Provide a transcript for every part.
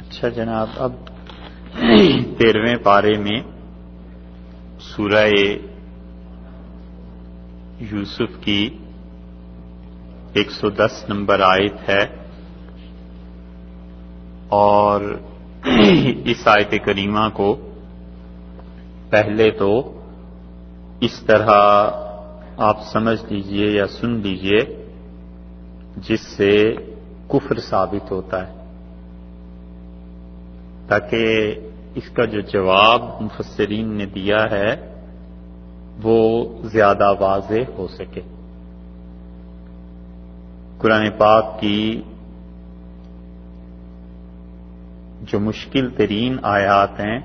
اچھا جناب، اب 13ویں پارے میں سورہ یوسف کی 110 نمبر آیت ہے، اور اس آیت کریمہ کو پہلے تو اس طرح آپ سمجھ لیجئے یا سن لیجئے جس سے کفر ثابت ہوتا ہے، تاکہ اس کا جو جواب مفسرین نے دیا ہے وہ زیادہ واضح ہو سکے۔ قرآن پاک کی جو مشکل ترین آیات ہیں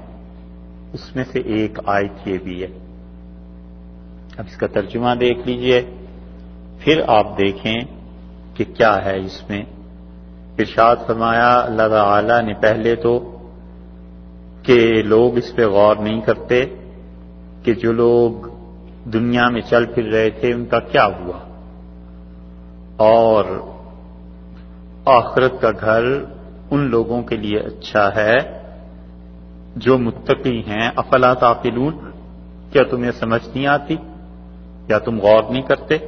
اس میں سے ایک آیت یہ بھی ہے۔ اب اس کا ترجمہ دیکھ لیجئے، پھر آپ دیکھیں کہ کیا ہے اس میں۔ ارشاد فرمایا اللہ تعالی نے پہلے تو کہ لوگ اس پہ غور نہیں کرتے کہ جو لوگ دنیا میں چل پھر رہے تھے ان کا کیا ہوا، اور آخرت کا گھر ان لوگوں کے لیے اچھا ہے جو متقی ہیں۔ افلا تعقلون، کیا تمہیں سمجھ نہیں آتی یا تم غور نہیں کرتے؟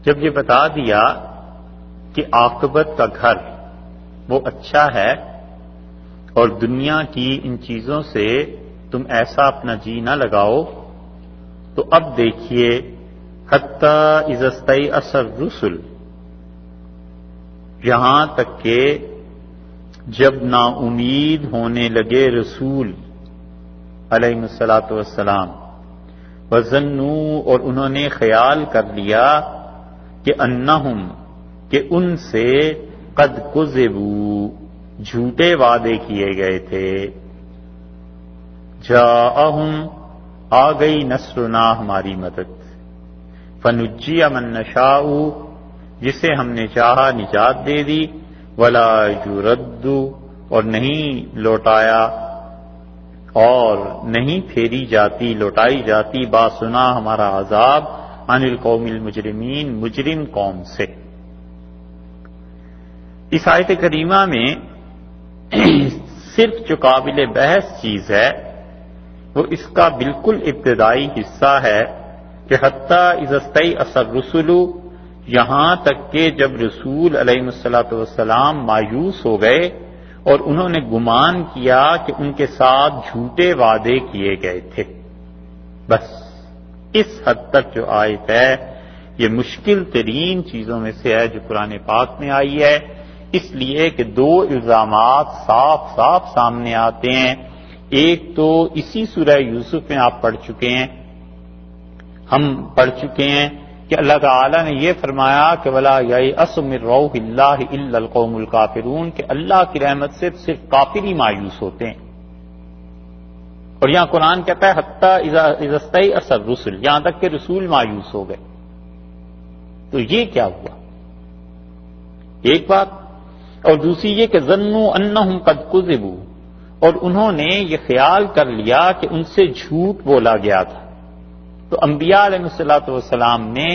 جب یہ بتا دیا کہ عاقبت کا گھر وہ اچھا ہے اور دنیا کی ان چیزوں سے تم ایسا اپنا جی نہ لگاؤ، تو اب دیکھیے حتی اذا استیأس الرسل، یہاں تک کہ جب نا امید ہونے لگے رسول علیہ الصلاۃ والسلام، وظنوا، اور انہوں نے خیال کر لیا کہ انہم، کہ ان سے قد کذبوا، جھوٹے وعدے کیے گئے تھے، جاءہم، آ گئی نصرنا، ہماری مدد، فنجی من نشاء، جسے ہم نے چاہا نجات دے دی، ولا یرد، اور نہیں لوٹایا اور نہیں پھیری جاتی لوٹائی جاتی باسنا ہمارا عذاب، عن القوم المجرمین، مجرم قوم سے۔ اس آیت کریمہ میں صرف جو قابل بحث چیز ہے وہ اس کا بالکل ابتدائی حصہ ہے کہ حتی اذا استیأس الرسل، یہاں تک کہ جب رسول علیہ الصلاۃ والسلام مایوس ہو گئے اور انہوں نے گمان کیا کہ ان کے ساتھ جھوٹے وعدے کیے گئے تھے۔ بس اس حد تک جو آیت ہے یہ مشکل ترین چیزوں میں سے ہے جو قرآن پاک میں آئی ہے، اس لیے کہ دو الزامات صاف صاف سامنے آتے ہیں۔ ایک تو اسی سورہ یوسف میں آپ پڑھ چکے ہیں، ہم پڑھ چکے ہیں کہ اللہ تعالی نے یہ فرمایا کہ وَلَا يَيْأَسُ مِن رَوْحِ اللَّهِ إِلَّا الْقَوْمُ الْكَافِرُونَ، کہ اللہ کی رحمت سے صرف کافر ہی مایوس ہوتے ہیں۔ اور یہاں قرآن کہتا ہے حتی اذا استیأس الرسل، یہاں تک کہ رسول مایوس ہو گئے۔ تو یہ کیا ہوا؟ ایک بات، اور دوسری یہ کہ ظنوا انہم قد کذبوا، اور انہوں نے یہ خیال کر لیا کہ ان سے جھوٹ بولا گیا تھا۔ تو انبیاء علیہ الصلوۃ والسلام نے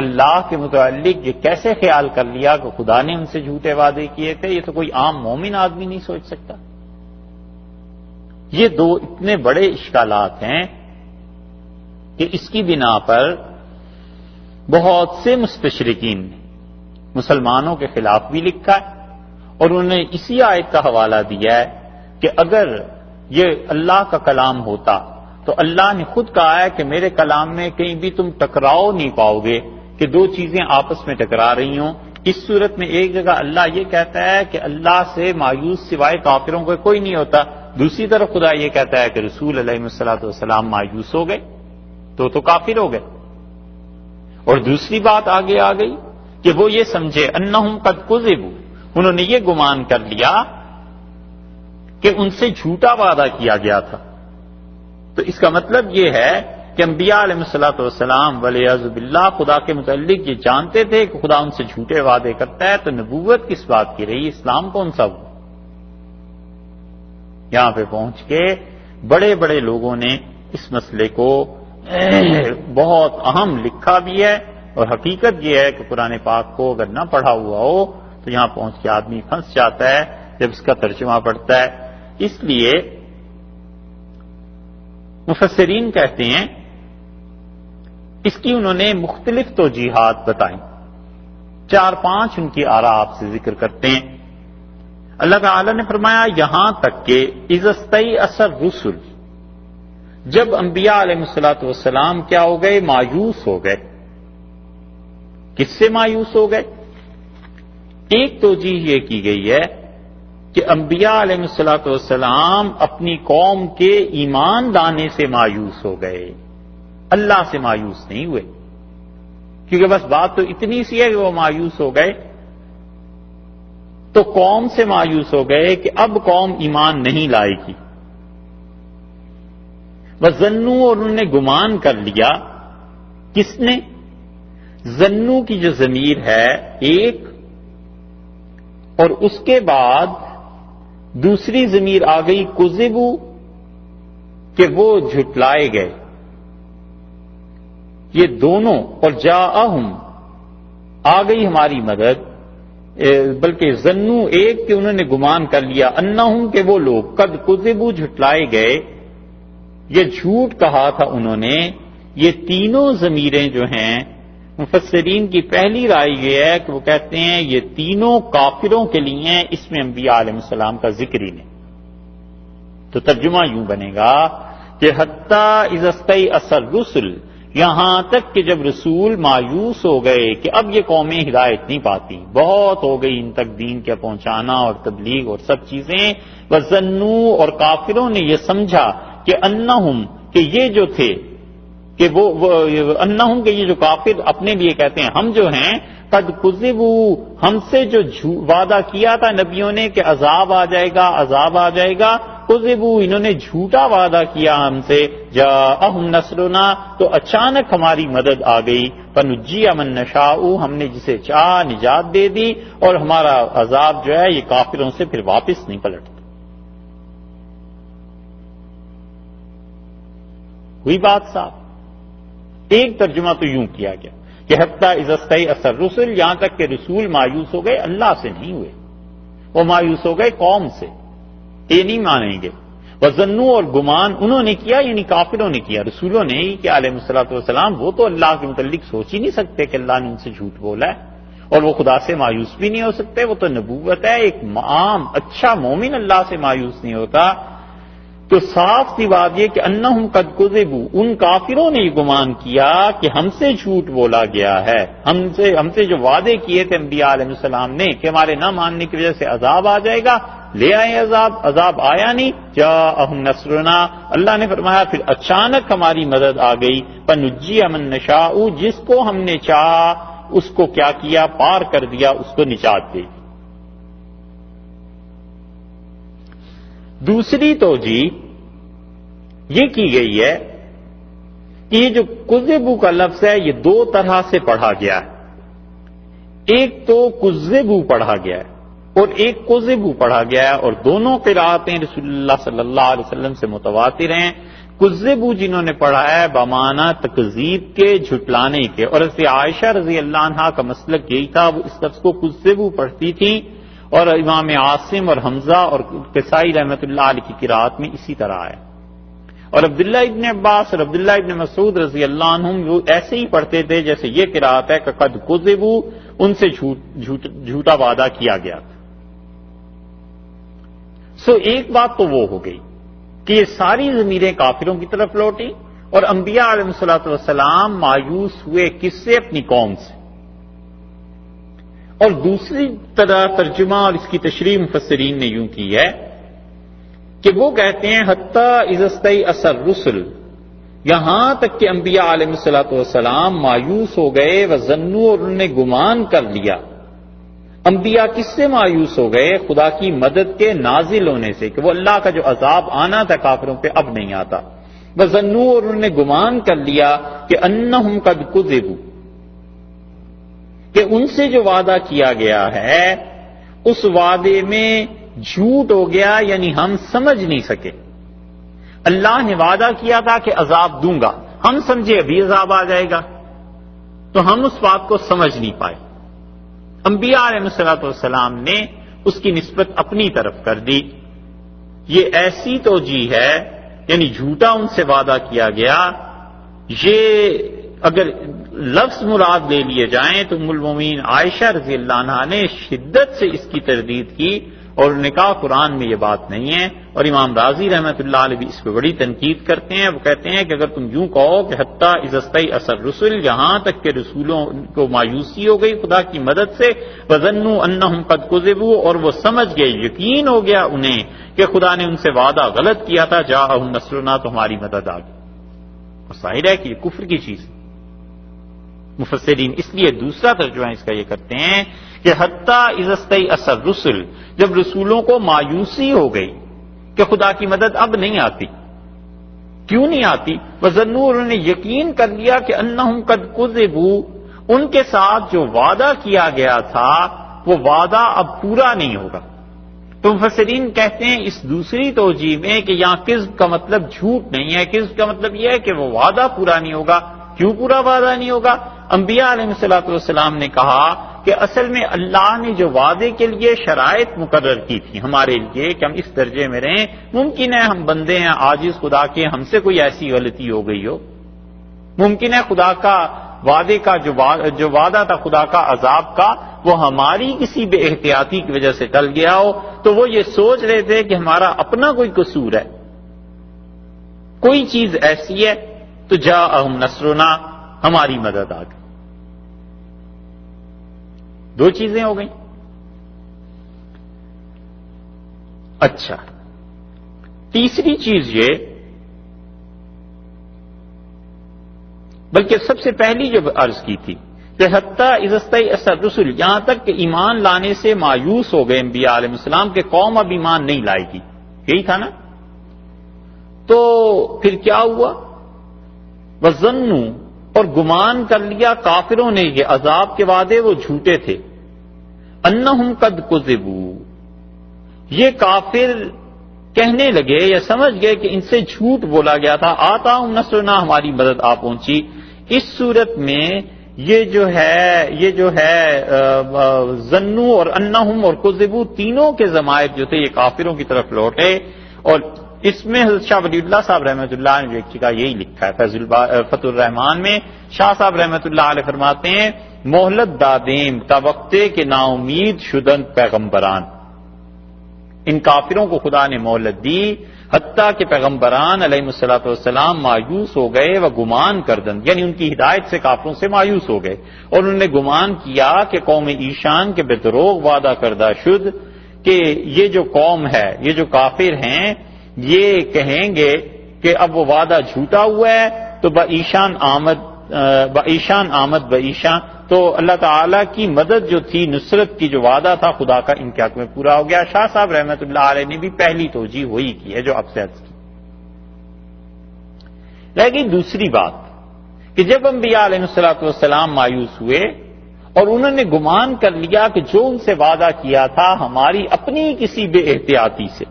اللہ کے متعلق یہ کیسے خیال کر لیا کہ خدا نے ان سے جھوٹے وعدے کیے تھے؟ یہ تو کوئی عام مومن آدمی نہیں سوچ سکتا۔ یہ دو اتنے بڑے اشکالات ہیں کہ اس کی بنا پر بہت سے مستشرقین نے مسلمانوں کے خلاف بھی لکھا ہے، اور انہوں نے اسی آیت کا حوالہ دیا ہے کہ اگر یہ اللہ کا کلام ہوتا تو اللہ نے خود کہا ہے کہ میرے کلام میں کہیں بھی تم ٹکراؤ نہیں پاؤ گے کہ دو چیزیں آپس میں ٹکرا رہی ہوں۔ اس صورت میں ایک جگہ اللہ یہ کہتا ہے کہ اللہ سے مایوس سوائے کافروں کو کوئی نہیں ہوتا، دوسری طرف خدا یہ کہتا ہے کہ رسول علیہ الصلوۃ والسلام مایوس ہو گئے تو کافر ہو گئے۔ اور دوسری بات آگے آ گئی کہ وہ یہ سمجھے انہم قد کذبوا، انہوں نے یہ گمان کر لیا کہ ان سے جھوٹا وعدہ کیا گیا تھا۔ تو اس کا مطلب یہ ہے کہ انبیاء علیہ الصلوۃ والسلام والعیاذ باللہ خدا کے متعلق یہ جانتے تھے کہ خدا ان سے جھوٹے وعدے کرتا ہے، تو نبوت کس بات کی رہی، اسلام کون سا ہوا؟ یہاں پہ پہنچ کے بڑے بڑے لوگوں نے اس مسئلے کو بہت اہم لکھا بھی ہے، اور حقیقت یہ ہے کہ قرآن پاک کو اگر نہ پڑھا ہوا ہو تو تو یہاں پہنچ کے آدمی پھنس جاتا ہے جب اس کا ترجمہ پڑھتا ہے. اس لیے مفسرین کہتے ہیں اس کی انہوں نے مختلف توجیحات بتائیں. 4-5 ان کی آراء آپ سے ذکر کرتے ہیں. اللہ تعالی نے فرمایا یہاں تک کہ اذا استیأس الرسل، جب انبیاء علیہ الصلوۃ والسلام کیا ہو گئے؟ مایوس ہو گئے. کس سے مایوس ہو گئے؟ ایک توجیہ یہ کی گئی ہے کہ انبیاء علیہ الصلوۃ والسلام اپنی قوم کے ایمان لانے سے مایوس ہو گئے، اللہ سے مایوس نہیں ہوئے. کیونکہ بس بات تو اتنی سی ہے کہ وہ مایوس ہو گئے، تو قوم سے مایوس ہو گئے کہ اب قوم ایمان نہیں لائے گی. وَظَنُّوا، اور انہوں نے گمان کر لیا. کس نے؟ ظنّوا کی جو ضمیر ہے ایک، اور اس کے بعد دوسری ضمیر آ گئی کذبوا، کہ وہ جھٹلائے گئے. یہ دونوں، اور جاءہم آ گئی ہماری مدد، بلکہ ظنّوا ایک کہ انہوں نے گمان کر لیا، انہم کہ وہ لوگ قد کذبوا جھٹلائے گئے، یہ جھوٹ کہا تھا انہوں نے. یہ تینوں ضمیریں جو ہیں مفسرین کی پہلی رائے یہ ہے کہ وہ کہتے ہیں یہ تینوں کافروں کے لیے ہیں، اس میں انبیاء علیہ السلام کا ذکر ہی نہیں. تو ترجمہ یوں بنے گا کہ حتیٰ اذا استیأس الرسل، یہاں تک کہ جب رسول مایوس ہو گئے کہ اب یہ قومیں ہدایت نہیں پاتی، بہت ہو گئی ان تک دین کے پہنچانا اور تبلیغ اور سب چیزیں. وَظَنُّوا، اور کافروں نے یہ سمجھا کہ انہم، کہ یہ جو تھے، کہ وہ انہم، کہ یہ جو کافر اپنے لیے کہتے ہیں ہم جو ہیں، قد کذبوا، ہم سے جو وعدہ کیا تھا نبیوں نے کہ عذاب آ جائے گا، عذاب آ جائے گا، کذبوا، انہوں نے جھوٹا وعدہ کیا ہم سے. جاءہم نصرنا، تو اچانک ہماری مدد آ گئی. فنجی من نشاء، ہم نے جسے چاہ نجات دے دی، اور ہمارا عذاب جو ہے یہ کافروں سے پھر واپس نہیں پلٹتا. ہوئی بات صاحب. ایک ترجمہ تو یوں کیا گیا کہ حتیٰ اذا استیأس الرسل، یہاں تک کہ رسول مایوس ہو گئے، اللہ سے نہیں ہوئے، وہ مایوس ہو گئے قوم سے. یہ نہیں مانیں گے. وَظَنُّوا، اور گمان انہوں نے کیا، یعنی کافروں نے کیا، رسولوں نے ہی، کہ علیہ الصلوۃ والسلام وہ تو اللہ کے متعلق سوچ ہی نہیں سکتے کہ اللہ نے ان سے جھوٹ بولا ہے، اور وہ خدا سے مایوس بھی نہیں ہو سکتے. وہ تو نبوت ہے، ایک عام اچھا مومن اللہ سے مایوس نہیں ہوتا. تو صاف سی بات یہ کہ انہم قد کذبوا، ان کافروں نے یہ گمان کیا کہ ہم سے جھوٹ بولا گیا ہے، ہم سے جو وعدے کیے تھے انبیاء علیہ السلام نے کہ ہمارے نہ ماننے کی وجہ سے عذاب آ جائے گا، لے آئے عذاب آیا نہیں. جاءہم نصرنا، اللہ نے فرمایا پھر اچانک ہماری مدد آ گئی. فنجی من نشاء، جس کو ہم نے چاہا اس کو کیا کیا؟ پار کر دیا، اس کو نجات دے دی. دوسری توجیہ یہ کی گئی ہے کہ یہ جو کذبوا کا لفظ ہے یہ دو طرح سے پڑھا گیا ہے. ایک تو کذبوا پڑھا گیا ہے اور ایک کذبوا پڑھا گیا ہے، اور دونوں قرأتیں رسول اللہ صلی اللہ علیہ وسلم سے متواتر ہیں. کذبوا جنہوں نے پڑھا ہے بمعنی تکذیب کے، جھٹلانے کے، اور حضرت عائشہ رضی اللہ عنہا کا مسلک یہی تھا، وہ اس لفظ کو کذبوا پڑھتی تھیں، اور امام عاصم اور حمزہ اور کسائی رحمۃ اللہ علیہ کی قرأت میں اسی طرح ہے. اور عبداللہ ابن عباس اور عبداللہ ابن مسعود رضی اللہ عنہم وہ ایسے ہی پڑھتے تھے جیسے یہ قرأت ہے کہ قد کذبوا، ان سے جھوٹا وعدہ کیا گیا تھا. ایک بات تو وہ ہو گئی کہ یہ ساری ضمیریں کافروں کی طرف لوٹی، اور انبیاء علیہ الصلوۃ والسلام مایوس ہوئے کس سے؟ اپنی قوم سے. اور دوسری طرح ترجمہ اور اس کی تشریح مفسرین نے یوں کی ہے کہ وہ کہتے ہیں حتیٰ اذا استیأس الرسل، یہاں تک کہ انبیاء علیہ الصلوۃ والسلام مایوس ہو گئے. وظنوا، اور انہوں نے گمان کر لیا. انبیاء کس سے مایوس ہو گئے؟ خدا کی مدد کے نازل ہونے سے، کہ وہ اللہ کا جو عذاب آنا تھا کافروں پہ اب نہیں آتا. وظنوا، اور انہوں نے گمان کر لیا کہ انہم قد کذبوا، کہ ان سے جو وعدہ کیا گیا ہے اس وعدے میں جھوٹ ہو گیا، یعنی ہم سمجھ نہیں سکے. اللہ نے وعدہ کیا تھا کہ عذاب دوں گا، ہم سمجھے ابھی عذاب آ جائے گا، تو ہم اس بات کو سمجھ نہیں پائے. انبیاء علیہ الصلوۃ والسلام نے اس کی نسبت اپنی طرف کر دی. یہ ایسی توجیہ ہے، یعنی جھوٹا ان سے وعدہ کیا گیا. یہ اگر لفظ مراد لے لیے جائیں تو ام المومنین عائشہ رضی اللہ عنہا نے شدت سے اس کی تردید کی اور انہوں نے کہا قرآن میں یہ بات نہیں ہے. اور امام رازی رحمۃ اللہ علیہ بھی اس پہ بڑی تنقید کرتے ہیں. وہ کہتے ہیں کہ اگر تم یوں کہو کہ حتیٰ اذا استیأس الرسل، یہاں تک کہ رسولوں کو مایوسی ہو گئی خدا کی مدد سے، وظنوا انہم قد کذبوا، اور وہ سمجھ گئے، یقین ہو گیا انہیں کہ خدا نے ان سے وعدہ غلط کیا تھا، جاءہم نصرنا، تو ہماری مدد آ گئی. اور ظاہر ہے کہ یہ کفر کی چیز ہے. مفسرین اس لیے دوسرا ترجمہ اس کا یہ کرتے ہیں کہ حتیٰ اذا استیأس الرسل، جب رسولوں کو مایوسی ہو گئی کہ خدا کی مدد اب نہیں آتی. کیوں نہیں آتی؟ وظنوا، انہوں نے یقین کر لیا کہ انہم قد کذبوا، ان کے ساتھ جو وعدہ کیا گیا تھا وہ وعدہ اب پورا نہیں ہوگا. تو مفسرین کہتے ہیں اس دوسری توجیہ میں کہ یہاں کذب کا مطلب جھوٹ نہیں ہے، کذب کا مطلب یہ ہے کہ وہ وعدہ پورا نہیں ہوگا. کیوں پورا وعدہ نہیں ہوگا؟ انبیاء علیہ الصلوۃ والسلام نے کہا کہ اصل میں اللہ نے جو وعدے کے لیے شرائط مقرر کی تھی ہمارے لیے کہ ہم اس درجے میں رہیں، ممکن ہے ہم بندے ہیں عاجز خدا کے، ہم سے کوئی ایسی غلطی ہو گئی ہو، ممکن ہے خدا کا وعدے کا جو وعدہ تھا خدا کا عذاب کا وہ ہماری کسی بے احتیاطی کی وجہ سے ٹل گیا ہو. تو وہ یہ سوچ رہے تھے کہ ہمارا اپنا کوئی قصور ہے، کوئی چیز ایسی ہے، تو جاءہم نصرنا، ہماری مدد آ گئی. دو چیزیں ہو گئیں. اچھا، تیسری چیز یہ، بلکہ سب سے پہلی جو عرض کی تھی کہ حتیٰ اذا استیأس الرسل، یہاں تک کہ ایمان لانے سے مایوس ہو گئے انبیاء علیہ السلام کہ قوم اب ایمان نہیں لائے گی، یہی تھا نا. تو پھر کیا ہوا؟ وظنوا، اور گمان کر لیا کافروں نے یہ عذاب کے وعدے وہ جھوٹے تھے. انہم قد کذبوا، یہ کافر کہنے لگے یا سمجھ گئے کہ ان سے جھوٹ بولا گیا تھا. آتاہم نصرنا، ہماری مدد آ پہنچی. اس صورت میں یہ جو ہے ظنوا اور انہم اور کذبوا تینوں کے ضمائر جو تھے یہ کافروں کی طرف لوٹے. اور اس میں حضرت شاہ ولی اللہ صاحب رحمۃ اللہ نے جو ایک یہی لکھا ہے فتح الرحمان میں. شاہ صاحب رحمۃ اللہ علیہ فرماتے ہیں مہلت دادیم تا وقتے کے نا امید شدن پیغمبران، ان کافروں کو خدا نے مہلت دی حتیٰ کہ پیغمبران علیہ الصلوۃ والسلام مایوس ہو گئے و گمان کردن، یعنی ان کی ہدایت سے کافروں سے مایوس ہو گئے اور انہوں نے گمان کیا کہ قوم ایشان کے بے دروغ وعدہ کردہ شد کہ یہ جو قوم ہے، یہ جو کافر ہیں، یہ کہیں گے کہ اب وہ وعدہ جھوٹا ہوا ہے تو بایشان آمد بایشان، تو اللہ تعالیٰ کی مدد جو تھی، نصرت کی جو وعدہ تھا خدا کا ان کے حق میں پورا ہو گیا. شاہ صاحب رحمۃ اللہ علیہ نے بھی پہلی توجیہ وہی کی ہے جو اب سے عرض کی. رہ گئی دوسری بات کہ جب انبیاء علیہ الصلوۃ والسلام مایوس ہوئے اور انہوں نے گمان کر لیا کہ جو ان سے وعدہ کیا تھا ہماری اپنی کسی بے احتیاطی سے،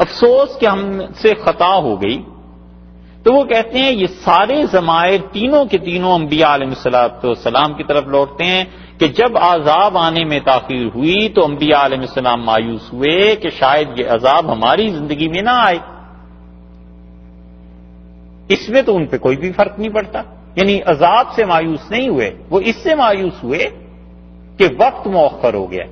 افسوس کہ ہم سے خطا ہو گئی، تو وہ کہتے ہیں یہ سارے ضمائر تینوں کے تینوں انبیاء علیہ السلام کی طرف لوٹتے ہیں کہ جب عذاب آنے میں تاخیر ہوئی تو انبیاء علیہ السلام مایوس ہوئے کہ شاید یہ عذاب ہماری زندگی میں نہ آئے. اس میں تو ان پہ کوئی بھی فرق نہیں پڑتا، یعنی عذاب سے مایوس نہیں ہوئے، وہ اس سے مایوس ہوئے کہ وقت مؤخر ہو گیا.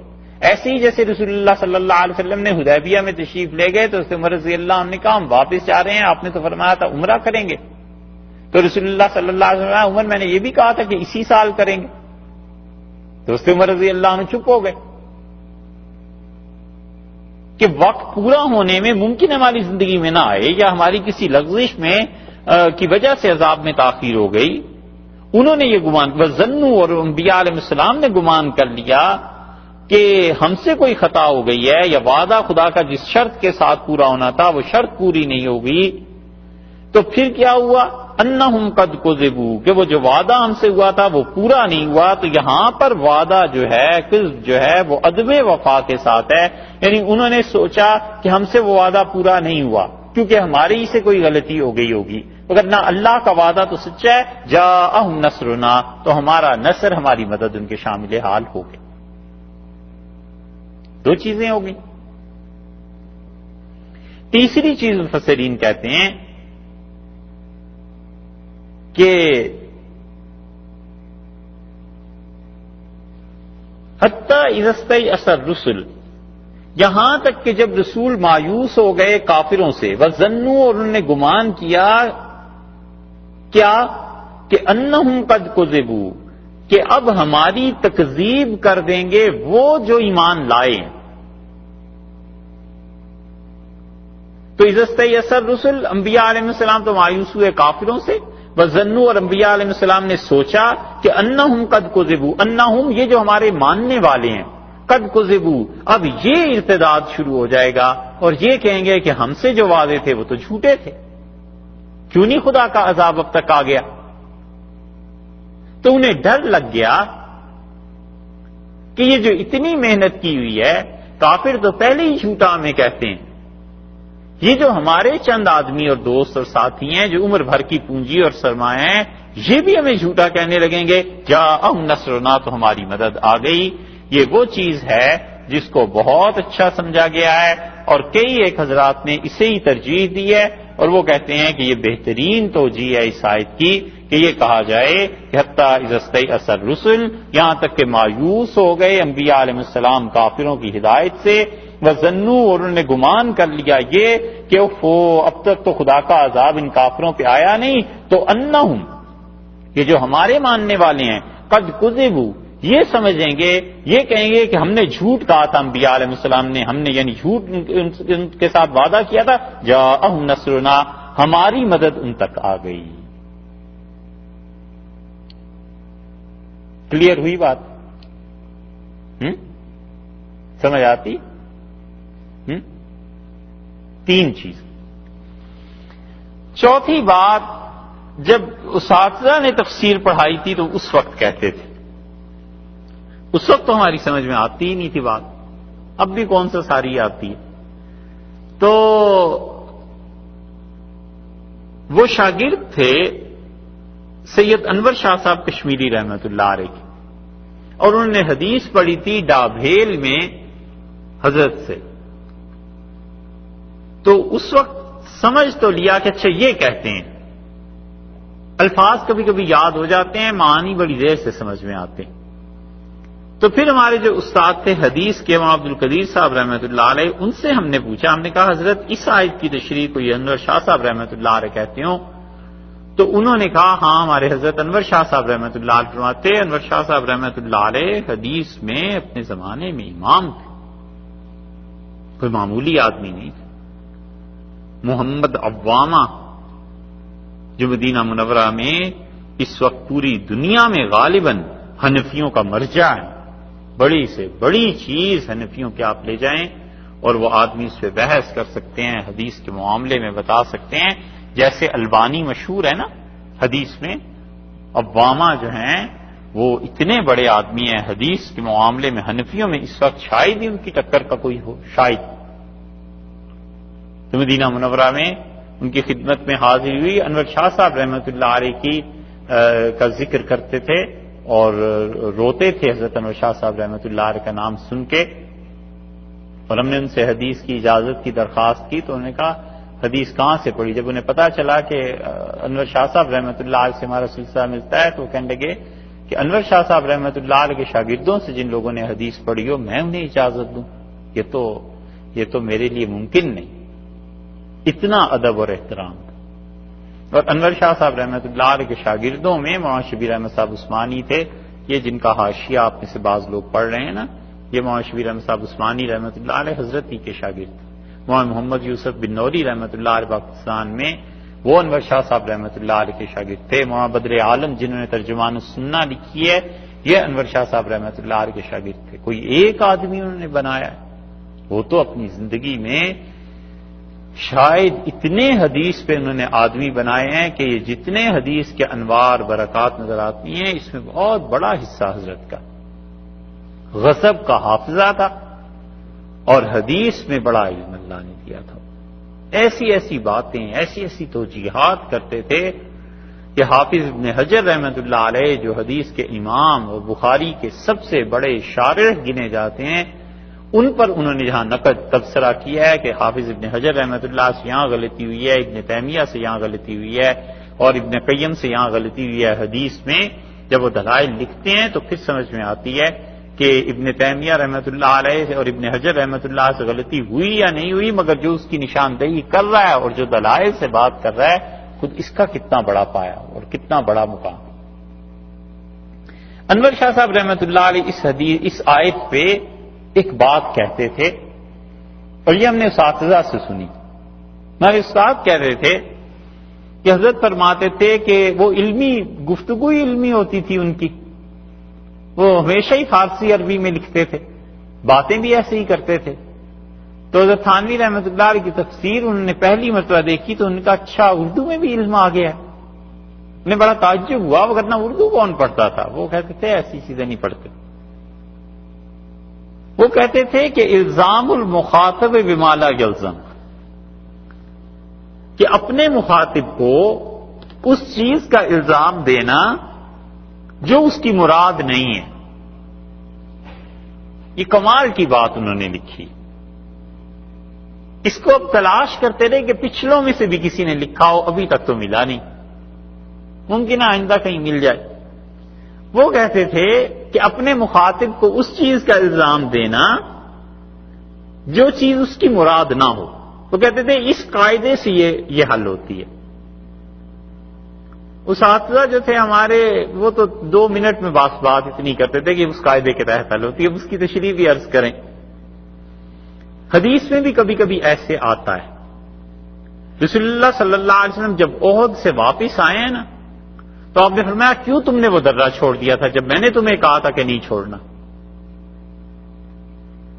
ایسے ہی جیسے رسول اللہ صلی اللہ علیہ وسلم نے حدیبیہ میں تشریف لے گئے تو عمر رضی اللہ عنہ نے کہا ہم واپس جا رہے ہیں، آپ نے تو فرمایا تھا عمرہ کریں گے. تو رسول اللہ صلی اللہ علیہ وسلم عمر میں نے یہ بھی کہا تھا کہ اسی سال کریں گے. تو عمر رضی اللہ عنہ چپ ہو گئے کہ وقت پورا ہونے میں ممکن ہماری زندگی میں نہ آئے یا ہماری کسی لغزش میں کی وجہ سے عذاب میں تاخیر ہو گئی. انہوں نے یہ گمان، وظنوا اور انبیاء علیہ السلام نے گمان کر لیا کہ ہم سے کوئی خطا ہو گئی ہے یا وعدہ خدا کا جس شرط کے ساتھ پورا ہونا تھا وہ شرط پوری نہیں ہوگی. تو پھر کیا ہوا؟ انہم قد کذبوا، کہ وہ جو وعدہ ہم سے ہوا تھا وہ پورا نہیں ہوا. تو یہاں پر وعدہ جو ہے کذب جو ہے وہ عدم وفا کے ساتھ ہے، یعنی انہوں نے سوچا کہ ہم سے وہ وعدہ پورا نہیں ہوا کیونکہ ہماری ہی سے کوئی غلطی ہو گئی ہوگی، مگر نہ اللہ کا وعدہ تو سچا ہے. جاءہم نصرنا، تو ہمارا نصر، ہماری مدد ان کے شامل حال ہو گئی. دو چیزیں ہو گئی۔ تیسری چیز مفسرین کہتے ہیں کہ حتیٰ اذا استیأس الرسل، یہاں تک کہ جب رسول مایوس ہو گئے کافروں سے، وظنوا، اور انہوں نے گمان کیا کیا کہ انہم قد کذبوا، کہ اب ہماری تکذیب کر دیں گے وہ جو ایمان لائے ہیں۔ تو اذا استیأس الرسل، انبیاء علیہ السلام تو مایوس ہوئے کافروں سے، وظنوا، اور انبیاء علیہ السلام نے سوچا کہ انہم قد کذبوا، انہم یہ جو ہمارے ماننے والے ہیں، قد کذبوا، اب یہ ارتداد شروع ہو جائے گا اور یہ کہیں گے کہ ہم سے جو وعدے تھے وہ تو جھوٹے تھے، کیوں نہیں خدا کا عذاب اب تک آ گیا؟ تو انہیں ڈر لگ گیا کہ یہ جو اتنی محنت کی ہوئی ہے، کافر تو پہلے ہی جھوٹا ہمیں کہتے ہیں، یہ جو ہمارے چند آدمی اور دوست اور ساتھی ہیں جو عمر بھر کی پونجی اور سرمایہ ہیں، یہ بھی ہمیں جھوٹا کہنے لگیں گے، جاءہم نصرنا، تو ہماری مدد آ گئی۔ یہ وہ چیز ہے جس کو بہت اچھا سمجھا گیا ہے، اور کئی ایک حضرات نے اسے ہی ترجیح دی ہے، اور وہ کہتے ہیں کہ یہ بہترین توجیہ ہے اس آیت کی کہ یہ کہا جائے کہ حتیٰ اذا استیأس الرسل، یہاں تک کہ مایوس ہو گئے انبیاء علیہ السلام کافروں کی ہدایت سے، وظنوا، اور انہوں نے گمان کر لیا یہ کہ اب تک تو خدا کا عذاب ان کافروں پہ آیا نہیں، تو انہم، یہ جو ہمارے ماننے والے ہیں، قد کذبوا، یہ سمجھیں گے، یہ کہیں گے کہ ہم نے جھوٹ کہا تھا انبیاء علیہ السلام نے، ہم نے یعنی جھوٹ ان کے ساتھ وعدہ کیا تھا، جاءہم نصرنا، ہماری مدد ان تک آ گئی۔ کلیئر ہوئی بات؟ سمجھ آتی؟ تین چیز۔ چوتھی بات، جب اساتذہ نے تفسیر پڑھائی تھی تو اس وقت کہتے تھے، اس وقت تو ہماری سمجھ میں آتی ہی نہیں تھی بات، اب بھی کون سا ساری آتی ہے۔ تو وہ شاگرد تھے سید انور شاہ صاحب کشمیری رحمت اللہ علیہ کی، اور انہوں نے حدیث پڑھی تھی ڈابھیل میں حضرت سے، تو اس وقت سمجھ تو لیا کہ اچھا یہ کہتے ہیں، الفاظ کبھی کبھی یاد ہو جاتے ہیں، معانی بڑی دیر سے سمجھ میں آتے ہیں۔ تو پھر ہمارے جو استاد تھے حدیث کے مولانا عبد القدیر صاحب رحمۃ اللہ علیہ، ان سے ہم نے پوچھا، ہم نے کہا حضرت اس آیت کی تشریح کو یہ انور شاہ صاحب رحمۃ اللہ علیہ کہتے ہوں؟ تو انہوں نے کہا ہاں، ہمارے حضرت انور شاہ صاحب رحمۃ اللہ علیہ فرماتے، انور شاہ صاحب رحمۃ اللہ علیہ حدیث میں اپنے زمانے میں امام تھے، کوئی معمولی آدمی نہیں تھے۔ محمد عوامہ جو مدینہ منورہ میں اس وقت پوری دنیا میں غالباً حنفیوں کا مرجع ہے، بڑی سے بڑی چیز حنفیوں کے آپ لے جائیں اور وہ آدمی اس پہ بحث کر سکتے ہیں، حدیث کے معاملے میں بتا سکتے ہیں، جیسے البانی مشہور ہے نا حدیث میں، عوامہ جو ہیں وہ اتنے بڑے آدمی ہیں حدیث کے معاملے میں، حنفیوں میں اس وقت شاید ہی ان کی ٹکر کا کوئی ہو، شاید۔ تو مدینہ منورہ میں ان کی خدمت میں حاضر ہوئی، انور شاہ صاحب رحمۃ اللہ علیہ کی کا ذکر کرتے تھے اور روتے تھے حضرت انور شاہ صاحب رحمۃ اللہ علیہ کا نام سن کے، اور ہم نے ان سے حدیث کی اجازت کی درخواست کی، تو انہوں نے کہا حدیث کہاں سے پڑھی؟ جب انہیں پتا چلا کہ انور شاہ صاحب رحمۃ اللہ علیہ سے ہمارا سلسلہ ملتا ہے، تو وہ کہنے لگے کہ انور شاہ صاحب رحمۃ اللہ علیہ کے شاگردوں سے جن لوگوں نے حدیث پڑھی ہو میں انہیں اجازت دوں، یہ تو میرے لیے ممکن نہیں، اتنا ادب اور احترام۔ اور انور شاہ صاحب رحمۃ اللہ علیہ کے شاگردوں میں مولانا شبیر احمد صاحب عثمانی تھے، یہ جن کا حاشیہ آپ میں سے بعض لوگ پڑھ رہے ہیں نا، یہ مولانا شبیر احمد صاحب عثمانی رحمۃ اللہ علیہ حضرت ہی کے شاگرد تھے۔ مولانا محمد یوسف بن نوری رحمۃ اللہ علیہ پاکستان میں وہ انور شاہ صاحب رحمۃ اللہ علیہ کے شاگرد تھے۔ مولانا بدر عالم جنہوں نے ترجمان السنہ لکھی ہے، یہ انور شاہ صاحب رحمۃ اللہ علیہ کے شاگرد تھے۔ کوئی ایک آدمی انہوں نے بنایا ہے، وہ تو اپنی زندگی میں شاید اتنے حدیث پہ انہوں نے آدمی بنائے ہیں کہ یہ جتنے حدیث کے انوار برکات نظر آتی ہیں، اس میں بہت بڑا حصہ حضرت کا غصب کا حافظہ تھا، اور حدیث میں بڑا علم اللہ نے دیا تھا۔ ایسی ایسی باتیں، ایسی ایسی توجیحات کرتے تھے کہ حافظ ابن حجر رحمۃ اللہ علیہ جو حدیث کے امام اور بخاری کے سب سے بڑے شارح گنے جاتے ہیں، ان پر انہوں نے جہاں نقد تبصرہ کیا ہے کہ حافظ ابن حجر رحمۃ اللہ سے یہاں غلطی ہوئی ہے، ابن تیمیہ سے یہاں غلطی ہوئی ہے، اور ابن قیم سے یہاں غلطی ہوئی ہے حدیث میں، جب وہ دلائل لکھتے ہیں تو پھر سمجھ میں آتی ہے کہ ابن تیمیہ رحمۃ اللہ علیہ اور ابن حجر رحمۃ اللہ سے غلطی ہوئی یا نہیں ہوئی، مگر جو اس کی نشاندہی کر رہا ہے اور جو دلائل سے بات کر رہا ہے، خود اس کا کتنا بڑا پایا اور کتنا بڑا مقام۔ انور شاہ صاحب رحمۃ اللہ علیہ اس آیت پہ ایک بات کہتے تھے، اور یہ ہم نے اساتذہ سے سنی۔ ہمارے استاد کہہ رہے تھے کہ حضرت فرماتے تھے کہ وہ علمی گفتگو ہی علمی ہوتی تھی ان کی، وہ ہمیشہ ہی فارسی عربی میں لکھتے تھے، باتیں بھی ایسے ہی کرتے تھے۔ تو حضرت تھانوی رحمۃ اللہ علیہ کی تفسیر انہوں نے پہلی مرتبہ دیکھی تو ان کا اچھا اردو میں بھی علم آ گیا ہے۔ انہیں بڑا تعجب ہوا، ورنہ اردو کون پڑھتا تھا؟ وہ کہتے تھے ایسی چیزیں نہیں پڑھتے۔ وہ کہتے تھے کہ الزام المخاطب بما لا یلزم، کہ اپنے مخاطب کو اس چیز کا الزام دینا جو اس کی مراد نہیں ہے، یہ کمال کی بات انہوں نے لکھی۔ اس کو اب تلاش کرتے رہے کہ پچھلوں میں سے بھی کسی نے لکھا ہو، ابھی تک تو ملا نہیں، ممکن ہے آئندہ کہیں مل جائے۔ وہ کہتے تھے کہ اپنے مخاطب کو اس چیز کا الزام دینا جو چیز اس کی مراد نہ ہو، وہ کہتے تھے اس قاعدے سے یہ حل ہوتی ہے۔ اساتذہ جو تھے ہمارے وہ تو 2 منٹ میں بات اتنی کرتے تھے کہ اس قاعدے کے تحت حل ہوتی ہے، اس کی تشریح بھی عرض کریں۔ حدیث میں بھی کبھی کبھی ایسے آتا ہے، رسول اللہ صلی اللہ علیہ وسلم جب احد سے واپس آئے ہیں نا تو آپ نے فرمایا کیوں تم نے وہ درہ چھوڑ دیا تھا جب میں نے تمہیں کہا تھا کہ نہیں چھوڑنا؟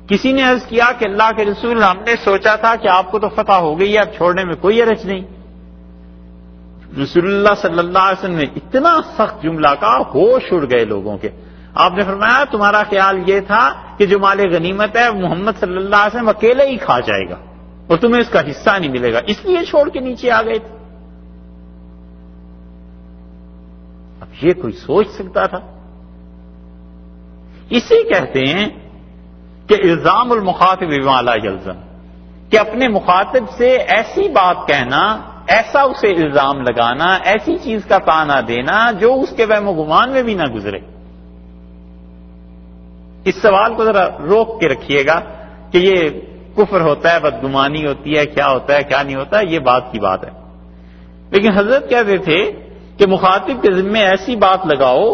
کسی نے عرض کیا کہ اللہ کے رسول ہم نے سوچا تھا کہ آپ کو تو فتح ہو گئی ہے، اب چھوڑنے میں کوئی حرج نہیں۔ رسول اللہ صلی اللہ علیہ وسلم نے اتنا سخت جملہ کہا، ہوش اڑ گئے لوگوں کے۔ آپ نے فرمایا تمہارا خیال یہ تھا کہ جو مال غنیمت ہے محمد صلی اللہ علیہ وسلم اکیلے ہی کھا جائے گا اور تمہیں اس کا حصہ نہیں ملے گا، اس لیے چھوڑ کے نیچے آ گئے تھے۔ اب یہ کوئی سوچ سکتا تھا؟ اسے کہتے ہیں کہ الزام المخاطب بما لا یلزم، کہ اپنے مخاطب سے ایسی بات کہنا، ایسا اسے الزام لگانا، ایسی چیز کا طعنہ دینا جو اس کے وہم و گمان میں بھی نہ گزرے۔ اس سوال کو ذرا روک کے رکھیے گا کہ یہ کفر ہوتا ہے، بدگمانی ہوتی ہے، کیا ہوتا ہے کیا نہیں ہوتا ہے، یہ بات کی بات ہے۔ لیکن حضرت کہتے تھے کہ مخاطب کے ذمے ایسی بات لگاؤ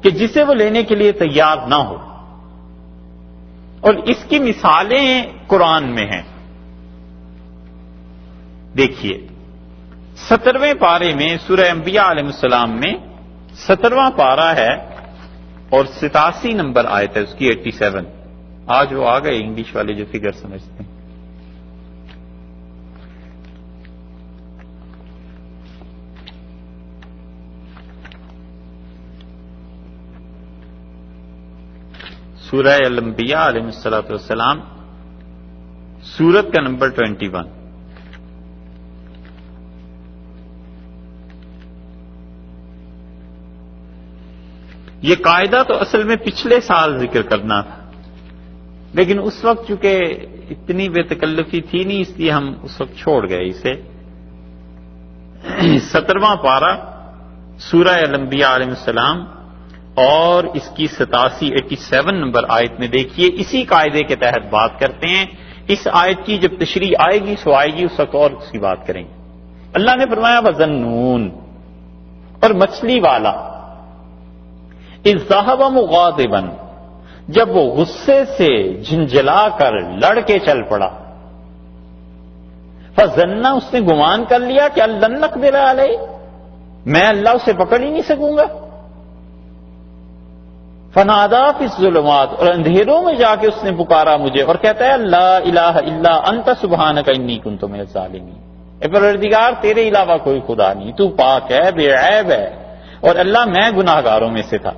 کہ جسے وہ لینے کے لیے تیار نہ ہو، اور اس کی مثالیں قرآن میں ہیں۔ دیکھیے 17ویں پارے میں سورہ انبیاء علیہ السلام میں 17واں پارہ ہے اور 87 نمبر آیت ہے اس کی 87۔ آج وہ آ گئے انگلش والے جو فگر سمجھتے ہیں۔ سورہ الانبیاء علیہ السلام سورت کا نمبر 21۔ یہ قاعدہ تو اصل میں پچھلے سال ذکر کرنا تھا، لیکن اس وقت چونکہ اتنی بے تکلفی تھی نہیں، اس لیے ہم اس وقت چھوڑ گئے اسے۔ 17واں پارہ سورہ الانبیاء علیہ السلام اور اس کی 87 نمبر آیت میں دیکھیے، اسی قاعدے کے تحت بات کرتے ہیں۔ اس آیت کی جب تشریح آئے گی سو آئے گی، اس وقت اور اس کی بات کریں گے۔ اللہ نے فرمایا وَظَنُّونَ، اور مچھلی والا، اذ ذهب مغاضبا، جب وہ غصے سے جھنجلا کر لڑ کے چل پڑا، فظن، اس نے گمان کر لیا کہ لن نقدر علیہ، میں اللہ اسے پکڑ ہی نہیں سکوں گا۔ فنادى فی الظلمات، اور اندھیروں میں جا کے اس نے پکارا مجھے اور کہتا ہے لا الہ الا انت سبحانک انی کنت من الظالمین، اے پروردگار تیرے علاوہ کوئی خدا نہیں، تو پاک ہے، بے عیب ہے، اور اللہ میں گناہ گاروں میں سے تھا۔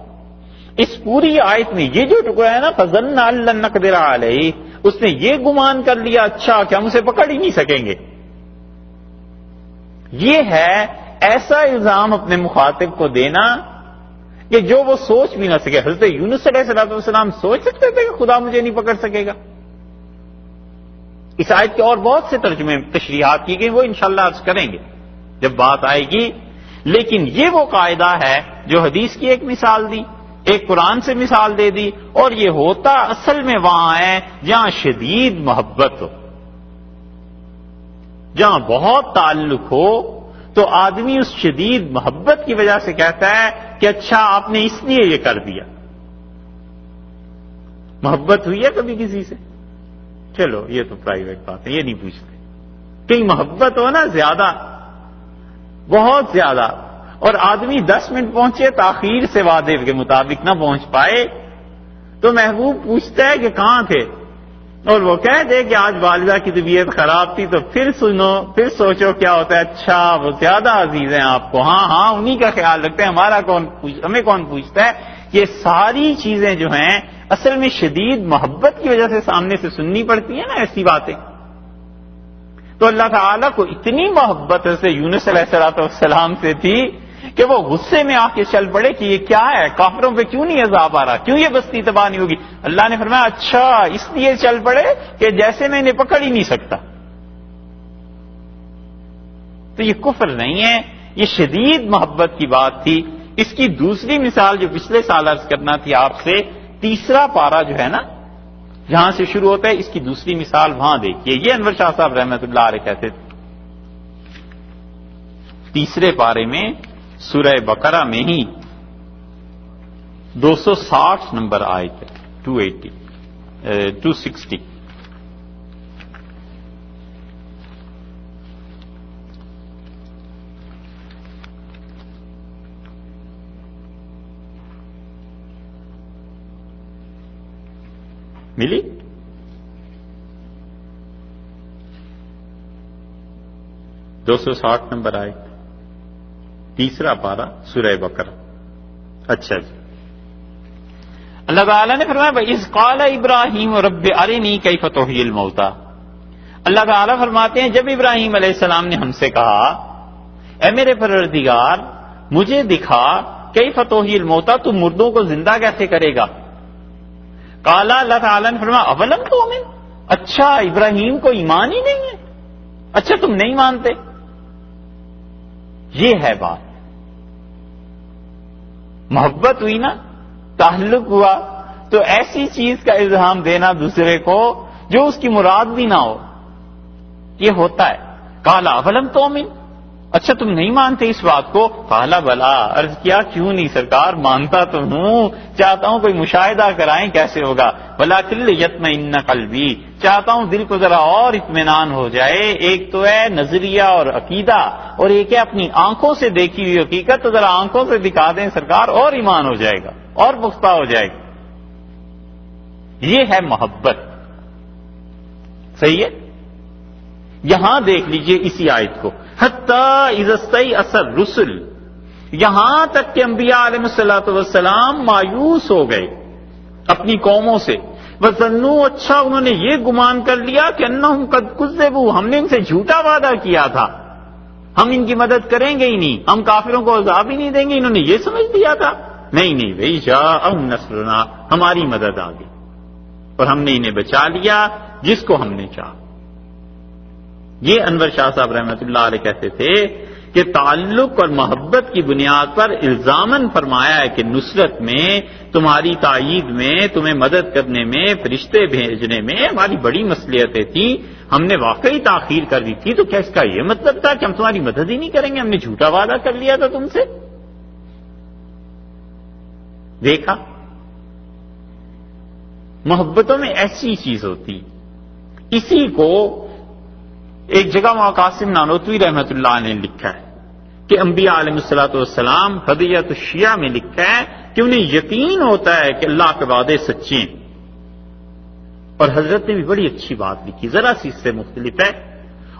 اس پوری آیت میں یہ جو ٹکڑا ہے نا فظن ان لن نقدر علیہ، اس نے یہ گمان کر لیا اچھا کہ ہم اسے پکڑ ہی نہیں سکیں گے۔ یہ ہے ایسا الزام اپنے مخاطب کو دینا کہ جو وہ سوچ بھی نہ سکے۔ حضرت یونس علیہ السلام سوچ سکتے تھے کہ خدا مجھے نہیں پکڑ سکے گا؟ اس آیت کے اور بہت سے ترجمے تشریحات کی گئی، وہ انشاءاللہ عرض کریں گے جب بات آئے گی. لیکن یہ وہ قاعدہ ہے جو حدیث کی ایک مثال دی، ایک قرآن سے مثال دے دی، اور یہ ہوتا اصل میں وہاں ہے جہاں شدید محبت ہو، جہاں بہت تعلق ہو، تو آدمی اس شدید محبت کی وجہ سے کہتا ہے کہ اچھا آپ نے اس لیے یہ کر دیا. محبت ہوئی ہے کبھی کسی سے؟ چلو یہ تو پرائیویٹ بات ہے، یہ نہیں پوچھتے. کہیں محبت ہو نا زیادہ، بہت زیادہ، اور آدمی 10 منٹ پہنچے تاخیر سے وعدے کے مطابق نہ پہنچ پائے، تو محبوب پوچھتا ہے کہ کہاں تھے، اور وہ کہہ دے کہ آج والدہ کی طبیعت خراب تھی، تو پھر سنو، پھر سوچو کیا ہوتا ہے. اچھا وہ زیادہ عزیز ہیں آپ کو، ہاں ہاں انہی کا خیال رکھتے ہیں، ہمیں کون پوچھتا ہے. یہ ساری چیزیں جو ہیں اصل میں شدید محبت کی وجہ سے سامنے سے سننی پڑتی ہیں نا ایسی باتیں. تو اللہ تعالیٰ کو اتنی محبت سے یونس علیہ السلام سے تھی کہ وہ غصے میں آ کے چل پڑے کہ یہ کیا ہے، کافروں پہ کیوں نہیں عذاب آ رہا، کیوں یہ بستی تباہ نہیں ہوگی. اللہ نے فرمایا اچھا اس لیے چل پڑے کہ جیسے میں انہیں پکڑ ہی نہیں سکتا. تو یہ کفر نہیں ہے، یہ شدید محبت کی بات تھی. اس کی دوسری مثال جو پچھلے سال عرض کرنا تھی آپ سے، تیسرا پارہ جو ہے نا جہاں سے شروع ہوتا ہے، اس کی دوسری مثال وہاں دیکھیے. یہ انور شاہ صاحب رحمۃ اللہ علیہ کہتے تھے تیسرے پارے میں سورہ بقرہ میں ہی 260 نمبر آیت ہے، 260. ملی 260 نمبر آیت، تیسرا پارہ سورہ بقرہ. اچھا جی، اللہ تعالیٰ نے فرمایا وَإِذْ قَالَ إِبْرَاهِيمُ رَبِّ أَرِنِي كَيْفَ تُحْيِي الْمَوْتَى. اللہ تعالیٰ فرماتے ہیں جب ابراہیم علیہ السلام نے ہم سے کہا اے میرے پروردگار مجھے دکھا كَيْفَ تُحْيِي الْمَوْتَى، تو مردوں کو زندہ کیسے کرے گا. قال اللہ تعالیٰ نے فرمایا اولم تؤمن، اچھا ابراہیم کو ایمان ہی نہیں ہے، اچھا تم نہیں مانتے. یہ ہے بات، محبت ہوئی نا، تعلق ہوا، تو ایسی چیز کا الزام دینا دوسرے کو جو اس کی مراد بھی نہ ہو، یہ ہوتا ہے. قال اولم تؤمن، اچھا تم نہیں مانتے اس بات کو. قال بلا، عرض کیا کیوں نہیں سرکار، مانتا تو ہوں، چاہتا ہوں کوئی مشاہدہ کرائیں کیسے ہوگا. ولکن لیطمئن قلبی، چاہتا ہوں دل کو ذرا اور اطمینان ہو جائے. ایک تو ہے نظریہ اور عقیدہ، اور ایک ہے اپنی آنکھوں سے دیکھی ہوئی حقیقت، تو ذرا آنکھوں سے دکھا دیں سرکار، اور ایمان ہو جائے گا اور پختہ ہو جائے گا. یہ ہے محبت. صحیح ہے. یہاں دیکھ لیجئے اسی آیت کو، حتیٰ اذا استیأس الرسل، یہاں تک کہ انبیاء علیہ السلام مایوس ہو گئے اپنی قوموں سے. وظنوا، اچھا انہوں نے یہ گمان کر لیا کہ انہم قد کذبوا، ہم نے ان سے جھوٹا وعدہ کیا تھا، ہم ان کی مدد کریں گے ہی نہیں، ہم کافروں کو عذاب ہی نہیں دیں گے. انہوں نے یہ سمجھ لیا تھا. نہیں بھائی، جاءہم نصرنا، ہماری مدد آ گئی اور ہم نے انہیں بچا لیا جس کو ہم نے چاہا. یہ انور شاہ صاحب رحمۃ اللہ علیہ کہتے تھے کہ تعلق اور محبت کی بنیاد پر الزاماً فرمایا ہے کہ نصرت میں، تمہاری تائید میں، تمہیں مدد کرنے میں، فرشتے بھیجنے میں ہماری بڑی مصلحتیں تھیں، ہم نے واقعی تاخیر کر دی تھی. تو کیا اس کا یہ مطلب تھا کہ ہم تمہاری مدد ہی نہیں کریں گے، ہم نے جھوٹا وعدہ کر لیا تھا تم سے. دیکھا، محبتوں میں ایسی چیز ہوتی. اسی کو ایک جگہ وہاں قاسم نانوتوی رحمۃ اللہ نے لکھا ہے کہ انبیاء علیہ السلام ہدیۃ الشیعہ میں لکھا ہے کہ انہیں یقین ہوتا ہے کہ اللہ کے وعدے سچے ہیں. اور حضرت نے بھی بڑی اچھی بات لکھی، ذرا سی اس سے مختلف ہے.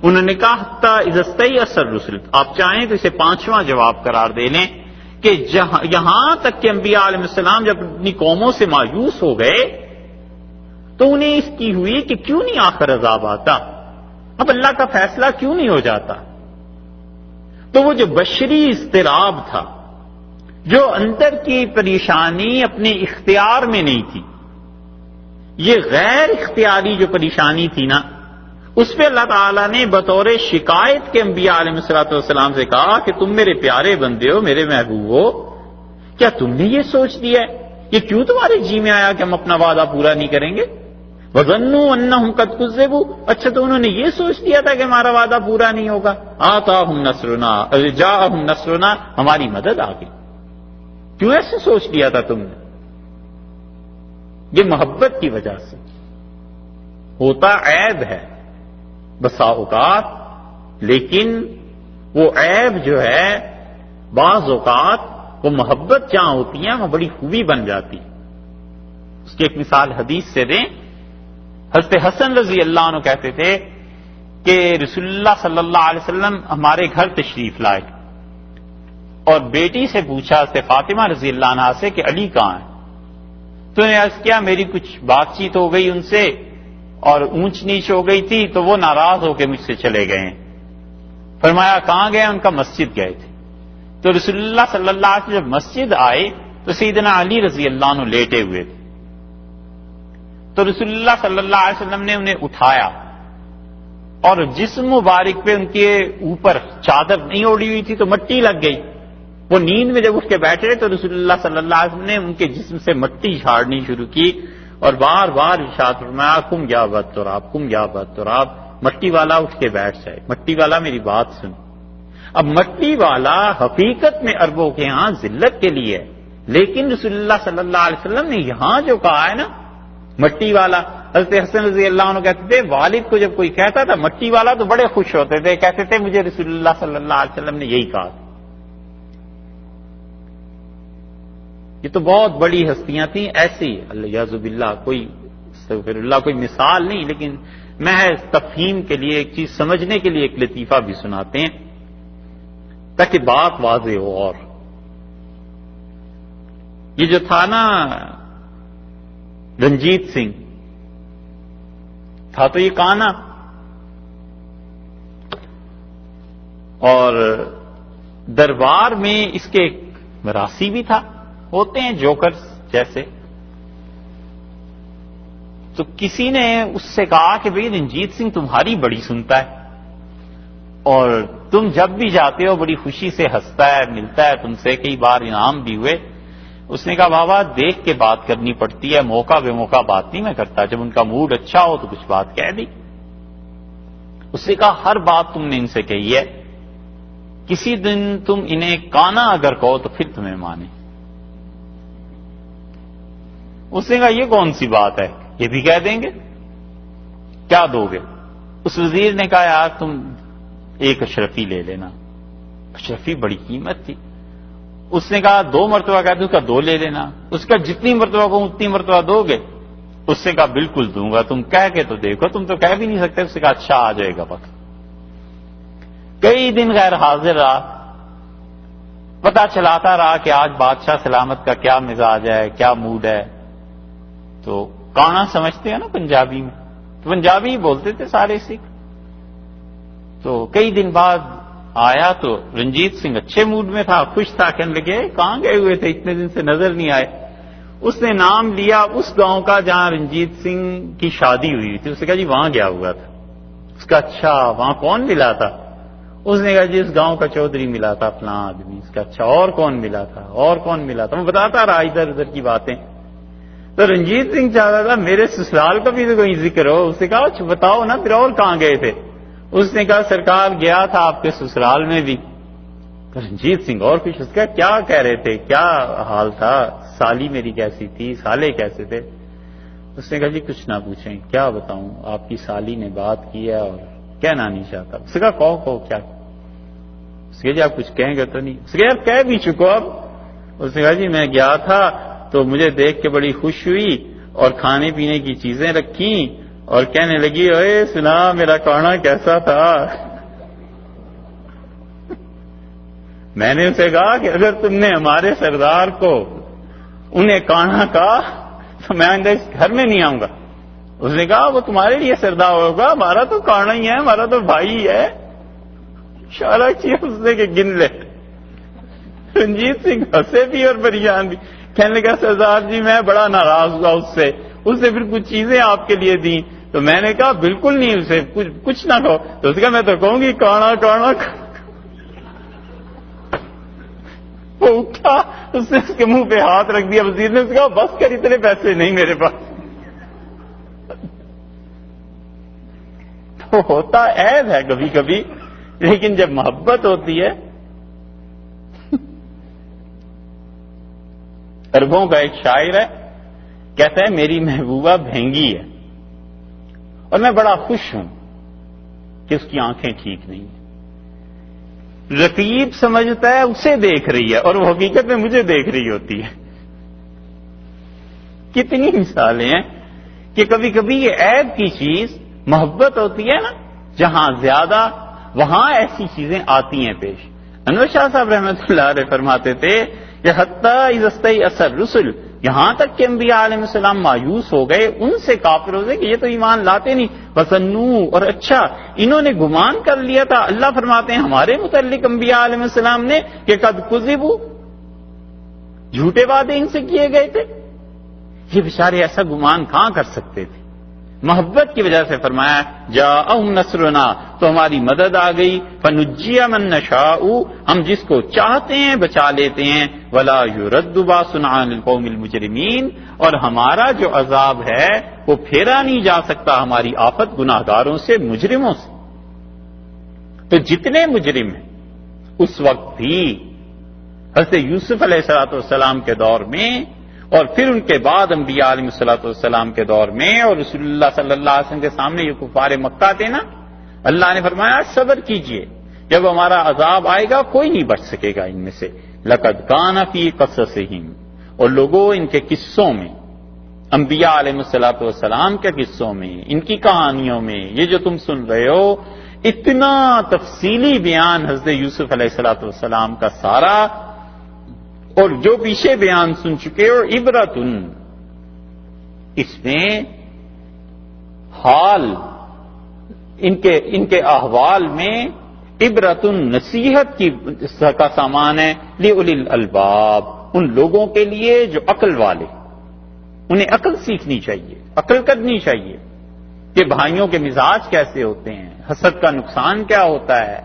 انہوں نے کہا حتیٰ اذا استیأس الرسل، آپ چاہیں تو اسے 5واں جواب قرار دے لیں کہ یہاں تک کہ انبیاء علیہ السلام جب اپنی قوموں سے مایوس ہو گئے تو انہیں اس کی ہوئی کہ کیوں نہیں آخر عذاب آتا، اب اللہ کا فیصلہ کیوں نہیں ہو جاتا. تو وہ جو بشری اضطراب تھا، جو اندر کی پریشانی اپنے اختیار میں نہیں تھی، یہ غیر اختیاری جو پریشانی تھی نا، اس پہ اللہ تعالیٰ نے بطور شکایت کے انبیاء علیہ السلام سے کہا کہ تم میرے پیارے بندے ہو، میرے محبوب ہو، کیا تم نے یہ سوچ لیا ہے، یہ کیوں تمہارے جی میں آیا کہ ہم اپنا وعدہ پورا نہیں کریں گے؟ وَظَنُّوا أَنَّهُمْ قَدْ كُذِّبُوا، اچھا تو انہوں نے یہ سوچ لیا تھا کہ ہمارا وعدہ پورا نہیں ہوگا۔ آتاہم نصرنا، جاءہم نصرنا، ہماری مدد آ گئی۔ کیوں ایسے سوچ لیا تھا تم نے؟ یہ محبت کی وجہ سے ہوتا عیب ہے بسا اوقات، لیکن وہ عیب جو ہے بعض اوقات وہ محبت جہاں ہوتی ہے وہ بڑی خوبی بن جاتی ہے۔ اس کی ایک مثال حدیث سے دیں، حضرت حسن رضی اللہ عنہ کہتے تھے کہ رسول اللہ صلی اللہ علیہ وسلم ہمارے گھر تشریف لائے اور بیٹی سے پوچھا حضرت فاطمہ رضی اللہ عنہ سے کہ علی کہاں ہے؟ تو نے عرض کیا میری کچھ بات چیت ہو گئی ان سے اور اونچ نیچ ہو گئی تھی تو وہ ناراض ہو کے مجھ سے چلے گئے ہیں۔ فرمایا کہاں گئے؟ ان کا مسجد گئے تھے۔ تو رسول اللہ صلی اللہ علیہ وسلم جب مسجد آئے تو سیدنا علی رضی اللہ عنہ لیٹے ہوئے تھے، تو رسول اللہ صلی اللہ علیہ وسلم نے انہیں اٹھایا اور جسم مبارک پہ ان کے اوپر چادر نہیں اوڑی ہوئی تھی تو مٹی لگ گئی۔ وہ نیند میں جب اٹھ کے بیٹھے تو رسول اللہ صلی اللہ علیہ وسلم نے ان کے جسم سے مٹی جھاڑنی شروع کی اور بار بار ارشاد فرمایا کم یا بدتراب، کم یا بدتراب، مٹی والا اٹھ کے بیٹھ جائے، مٹی والا میری بات سن۔ اب مٹی والا حقیقت میں عربوں کے ہاں ذلت کے لیے ہے، لیکن رسول اللہ صلی اللہ علیہ وسلم نے یہاں جو کہا ہے نا مٹی والا، حضرت حسن رضی اللہ عنہ کہتے تھے والد کو جب کوئی کہتا تھا مٹی والا تو بڑے خوش ہوتے تھے، کہتے تھے مجھے رسول اللہ صلی اللہ علیہ وسلم نے یہی کہا۔ یہ تو بہت بڑی ہستیاں تھیں ایسی، الیاذ باللہ، کوئی استغفر اللہ، کوئی مثال نہیں، لیکن محض تفہیم کے لیے ایک چیز سمجھنے کے لیے ایک لطیفہ بھی سناتے ہیں تاکہ بات واضح ہو۔ اور یہ جو تھا نا رنجیت سنگھ، تھا تو یہ کانا، اور دربار میں اس کے ایک مراسی بھی تھا، ہوتے ہیں جوکرز جیسے۔ تو کسی نے اس سے کہا کہ بھئی رنجیت سنگھ تمہاری بڑی سنتا ہے اور تم جب بھی جاتے ہو بڑی خوشی سے ہنستا ہے، ملتا ہے تم سے، کئی بار انعام بھی ہوئے۔ اس نے کہا بابا دیکھ کے بات کرنی پڑتی ہے، موقع بے موقع بات نہیں میں کرتا، جب ان کا موڈ اچھا ہو تو کچھ بات کہہ دی۔ اس نے کہا ہر بات تم نے ان سے کہی ہے، کسی دن تم انہیں کانا اگر کہو تو پھر تمہیں مانے۔ اس نے کہا یہ کون سی بات ہے، یہ بھی کہہ دیں گے، کیا دو گے؟ اس وزیر نے کہا یار تم ایک اشرفی لے لینا، اشرفی بڑی قیمت تھی۔ اس نے کہا 2 مرتبہ کہہ دوں، کا 2 لے لینا۔ اس کا جتنی مرتبہ کہوں اتنی مرتبہ دو گے؟ اس نے کہا بالکل دوں گا، تم کہہ کے تو دیکھو، تم تو کہہ بھی نہیں سکتے۔ اس نے کہا اچھا آ جائے گا وقت۔ کئی دن غیر حاضر رہا، پتہ چلاتا رہا کہ آج بادشاہ سلامت کا کیا مزاج ہے، کیا موڈ ہے۔ تو کانا سمجھتے ہیں نا پنجابی میں، تو پنجابی بولتے تھے سارے سکھ۔ تو کئی دن بعد آیا تو رنجیت سنگھ اچھے موڈ میں تھا، خوش تھا، کہنے لگے کہاں گئے ہوئے تھے، اتنے دن سے نظر نہیں آئے۔ اس نے نام لیا اس گاؤں کا جہاں رنجیت سنگھ کی شادی ہوئی تھی۔ اس نے کہا جی وہاں گیا ہوا تھا۔ اس کا اچھا وہاں کون ملا تھا؟ اس نے کہا جی اس گاؤں کا چودھری ملا تھا فلاں آدمی۔ اس کا اچھا اور کون ملا تھا، اور کون ملا تھا؟ وہ بتاتا رہا ادھر ادھر کی باتیں۔ تو رنجیت سنگھ چاہتا تھا میرے سسرال کا بھی تو کوئی ذکر ہو۔ اس نے کہا اچھا بتاؤ نا پھر اور کہاں گئے تھے؟ اس نے کہا سرکار گیا تھا آپ کے سسرال میں بھی۔ رنجیت سنگھ اور کچھ، اس کا کیا کہہ رہے تھے، کیا حال تھا، سالی میری کیسی تھی، سالے کیسے تھے؟ اس نے کہا جی کچھ نہ پوچھیں، کیا بتاؤں، آپ کی سالی نے بات کی ہے اور کہنا نہیں چاہتا۔ اس نے کہا کہو کیا؟ اس نے کہا جی آپ کچھ کہیں گے تو نہیں؟ اس نے کہا کہہ بھی چکو اب۔ اس نے کہا جی میں گیا تھا تو مجھے دیکھ کے بڑی خوش ہوئی اور کھانے پینے کی چیزیں رکھیں اور کہنے لگی اے سنا میرا کانا کیسا تھا۔ میں نے اسے کہا کہ اگر تم نے ہمارے سردار کو انہیں کانا کہا تو میں اس گھر میں نہیں آؤں گا۔ اس نے کہا وہ تمہارے لیے سردار ہوگا، ہمارا تو کانا ہی ہے، ہمارا تو بھائی ہے۔ اشارہ کیا اس نے کہ گن لے۔ رنجیت سنگھ ہنسے بھی اور پریشان بھی، کہنے لگا سردار جی میں بڑا ناراض ہوا اس سے پھر کچھ چیزیں آپ کے لیے دیں۔ تو میں نے کہا بالکل نہیں، اسے کچھ نہ کہو. تو اس کا میں تو کہوں گی کانا کانا. وہ اٹھا، اس نے اس کے منہ پہ ہاتھ رکھ دیا. وزیر نے اس کہا بس کر، اتنے پیسے نہیں میرے پاس. تو ہوتا عیب ہے کبھی کبھی، لیکن جب محبت ہوتی ہے. عربوں کا ایک شاعر ہے، کہتا ہے میری محبوبہ بھینگی ہے اور میں بڑا خوش ہوں کہ اس کی آنکھیں ٹھیک نہیں ہیں. رقیب سمجھتا ہے اسے دیکھ رہی ہے اور وہ حقیقت میں مجھے دیکھ رہی ہوتی ہے. کتنی مثالیں ہیں کہ کبھی کبھی یہ عیب کی چیز محبت ہوتی ہے نا، جہاں زیادہ وہاں ایسی چیزیں آتی ہیں پیش. انور شاہ صاحب رحمۃ اللہ علیہ فرماتے تھے کہ حتیٰ اذا استیأس الرسل، یہاں تک کہ انبیاء علیہ السلام مایوس ہو گئے، ان سے کافر ہو گئے کہ یہ تو ایمان لاتے نہیں. وظنوا، اور اچھا انہوں نے گمان کر لیا تھا. اللہ فرماتے ہیں ہمارے متعلق انبیاء علیہ السلام نے کہ قد کذبوا، جھوٹے وعدے ان سے کیے گئے تھے. یہ بیچارے ایسا گمان کہاں کر سکتے تھے؟ محبت کی وجہ سے فرمایا جاءہم نصرنا، تو ہماری مدد آ گئی. فنجی من نشاء، ہم جس کو چاہتے ہیں بچا لیتے ہیں. ولا یرد باسنا عن القوم المجرمین، اور ہمارا جو عذاب ہے وہ پھیرا نہیں جا سکتا ہماری آفت گناہگاروں سے، مجرموں سے. تو جتنے مجرم ہیں اس وقت بھی حضرت یوسف علیہ السلام کے دور میں، اور پھر ان کے بعد انبیاء علیہ السلام کے دور میں، اور رسول اللہ صلی اللہ علیہ وسلم کے سامنے یہ کفار مکہ تھے نا، اللہ نے فرمایا صبر کیجئے، جب ہمارا عذاب آئے گا کوئی نہیں بچ سکے گا ان میں سے. لقد کان فی قصصہم، اور لوگوں ان کے قصوں میں، انبیاء علیہ السلام کے قصوں میں، ان کی کہانیوں میں، یہ جو تم سن رہے ہو اتنا تفصیلی بیان حضرت یوسف علیہ السلام کا سارا، اور جو پیچھے بیان سن چکے ہو. عبرتن، اس میں حال ان کے احوال میں عبرتن نصیحت کا سامان ہے. لأولی الالباب، ان لوگوں کے لیے جو عقل والے، انہیں عقل سیکھنی چاہیے، عقل کرنی چاہیے کہ بھائیوں کے مزاج کیسے ہوتے ہیں، حسد کا نقصان کیا ہوتا ہے،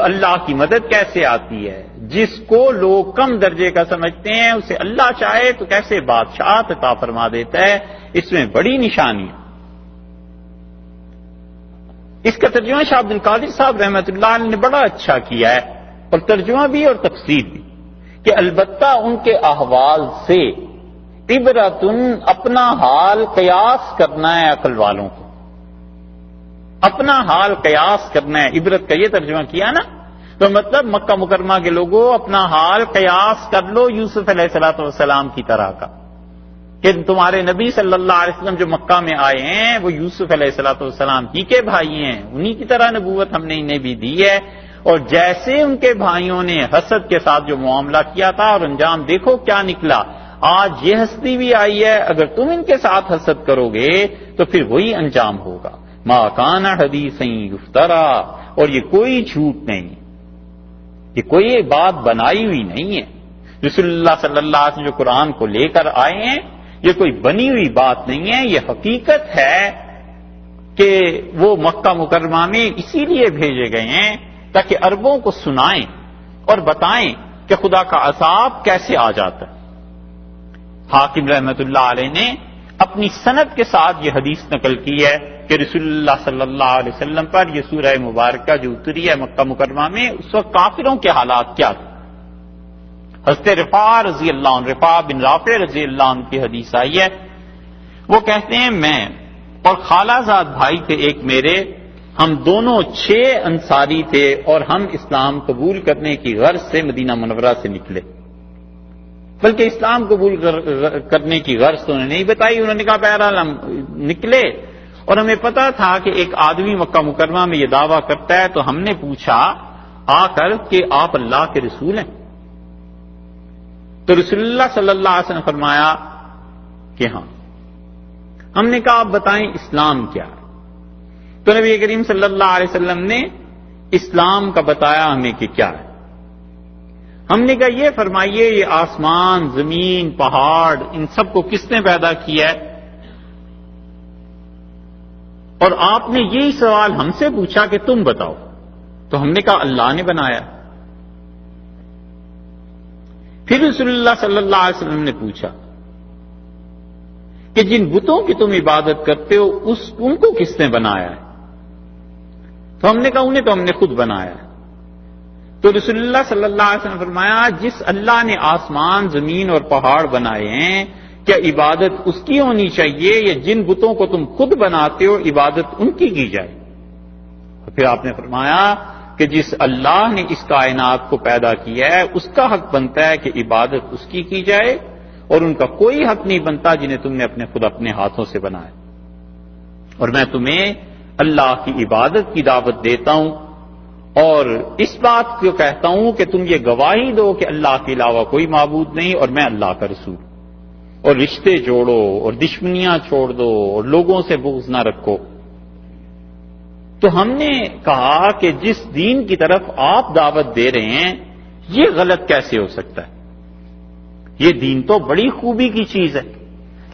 اللہ کی مدد کیسے آتی ہے. جس کو لوگ کم درجے کا سمجھتے ہیں اسے اللہ چاہے تو کیسے بادشاہ عطا فرما دیتا ہے. اس میں بڑی نشانی ہے. اس کا ترجمہ شاہ عبد القادر صاحب رحمۃ اللہ علیہ نے بڑا اچھا کیا ہے، اور ترجمہ بھی اور تفسیر بھی، کہ البتہ ان کے احوال سے عبرتن، اپنا حال قیاس کرنا ہے عقل والوں کو، اپنا حال قیاس کرنا ہے. عبرت کا یہ ترجمہ کیا نا، تو مطلب مکہ مکرمہ کے لوگوں اپنا حال قیاس کر لو یوسف علیہ السلام کی طرح کا، کہ تمہارے نبی صلی اللہ علیہ وسلم جو مکہ میں آئے ہیں وہ یوسف علیہ السلام ہی کے بھائی ہیں، انہی کی طرح نبوت ہم نے انہیں بھی دی ہے. اور جیسے ان کے بھائیوں نے حسد کے ساتھ جو معاملہ کیا تھا اور انجام دیکھو کیا نکلا، آج یہ ہستی بھی آئی ہے. اگر تم ان کے ساتھ حسد کرو گے تو پھر وہی انجام ہوگا. ما کان حدیثا یفترا، اور یہ کوئی جھوٹ نہیں، یہ کوئی بات بنائی ہوئی نہیں ہے. رسول اللہ صلی اللہ علیہ وسلم جو قرآن کو لے کر آئے ہیں یہ کوئی بنی ہوئی بات نہیں ہے، یہ حقیقت ہے کہ وہ مکہ مکرمہ میں اسی لیے بھیجے گئے ہیں تاکہ عربوں کو سنائیں اور بتائیں کہ خدا کا عذاب کیسے آ جاتا ہے. حاکم رحمت اللہ علیہ نے اپنی سند کے ساتھ یہ حدیث نقل کی ہے کہ رسول اللہ صلی اللہ علیہ وسلم پر یہ سورہ مبارکہ جو اتری ہے مکہ مکرمہ میں، اس وقت کافروں کے حالات کیا تھے. حضرت رفاع رضی اللہ عنہ، رفاع بن رافع رضی اللہ عنہ کی حدیث آئی ہے. وہ کہتے ہیں میں اور خالہ زاد بھائی تھے ایک میرے، ہم دونوں 6 انصاری تھے اور ہم اسلام قبول کرنے کی غرض سے مدینہ منورہ سے نکلے. بلکہ اسلام قبول کرنے کی غرض تو انہوں نے نہیں بتائی، انہوں نے کہا بہرحال ہم نکلے اور ہمیں پتا تھا کہ ایک آدمی مکہ مکرمہ میں یہ دعویٰ کرتا ہے، تو ہم نے پوچھا آ کر کہ آپ اللہ کے رسول ہیں؟ تو رسول اللہ صلی اللہ علیہ وسلم نے فرمایا کہ ہاں. ہم نے کہا آپ بتائیں اسلام کیا ہے؟ تو نبی کریم صلی اللہ علیہ وسلم نے اسلام کا بتایا ہمیں کہ کیا ہے. ہم نے کہا یہ فرمائیے یہ آسمان، زمین، پہاڑ، ان سب کو کس نے پیدا کیا ہے؟ اور آپ نے یہی سوال ہم سے پوچھا کہ تم بتاؤ، تو ہم نے کہا اللہ نے بنایا۔ پھر رسول اللہ صلی اللہ علیہ وسلم نے پوچھا کہ جن بتوں کی تم عبادت کرتے ہو ان کو کس نے بنایا ہے؟ تو ہم نے کہا انہیں تو ہم نے خود بنایا ہے۔ تو رسول اللہ صلی اللہ علیہ وسلم نے فرمایا جس اللہ نے آسمان، زمین اور پہاڑ بنائے ہیں، کیا عبادت اس کی ہونی چاہیے یا جن بتوں کو تم خود بناتے ہو عبادت ان کی جائے؟ اور پھر آپ نے فرمایا کہ جس اللہ نے اس کائنات کو پیدا کیا ہے اس کا حق بنتا ہے کہ عبادت اس کی جائے، اور ان کا کوئی حق نہیں بنتا جنہیں تم نے خود اپنے ہاتھوں سے بنایا۔ اور میں تمہیں اللہ کی عبادت کی دعوت دیتا ہوں اور اس بات کو کہتا ہوں کہ تم یہ گواہی دو کہ اللہ کے علاوہ کوئی معبود نہیں اور میں اللہ کا رسول، اور رشتے جوڑو اور دشمنیاں چھوڑ دو اور لوگوں سے بغض نہ رکھو۔ تو ہم نے کہا کہ جس دین کی طرف آپ دعوت دے رہے ہیں یہ غلط کیسے ہو سکتا ہے؟ یہ دین تو بڑی خوبی کی چیز ہے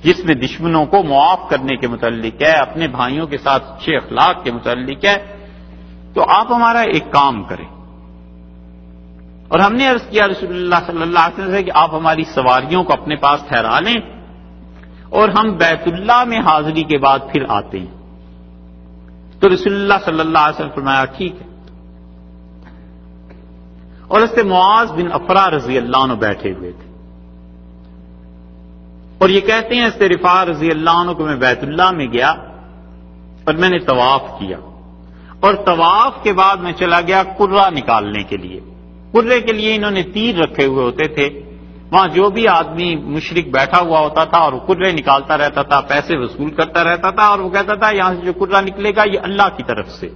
جس میں دشمنوں کو معاف کرنے کے متعلق ہے، اپنے بھائیوں کے ساتھ اچھے اخلاق کے متعلق ہے، تو آپ ہمارا ایک کام کریں۔ اور ہم نے عرض کیا رسول اللہ صلی اللہ علیہ وسلم سے کہ آپ ہماری سواریوں کو اپنے پاس ٹھہرا لیں اور ہم بیت اللہ میں حاضری کے بعد پھر آتے ہیں۔ تو رسول اللہ صلی اللہ علیہ وسلم نے فرمایا ٹھیک ہے۔ اور اس سے معاذ بن افرا رضی اللہ عنہ بیٹھے ہوئے تھے، اور یہ کہتے ہیں اس سے رفاع رضی اللہ عنہ کو میں بیت اللہ میں گیا اور میں نے طواف کیا، اور طواف کے بعد میں چلا گیا قرہ نکالنے کے لیے۔ قرے کے لیے انہوں نے تیر رکھے ہوئے ہوتے تھے، وہاں جو بھی آدمی مشرک بیٹھا ہوا ہوتا تھا اور قرے نکالتا رہتا تھا، پیسے وصول کرتا رہتا تھا، اور وہ کہتا تھا یہاں سے جو قرہ نکلے گا یہ اللہ کی طرف سے۔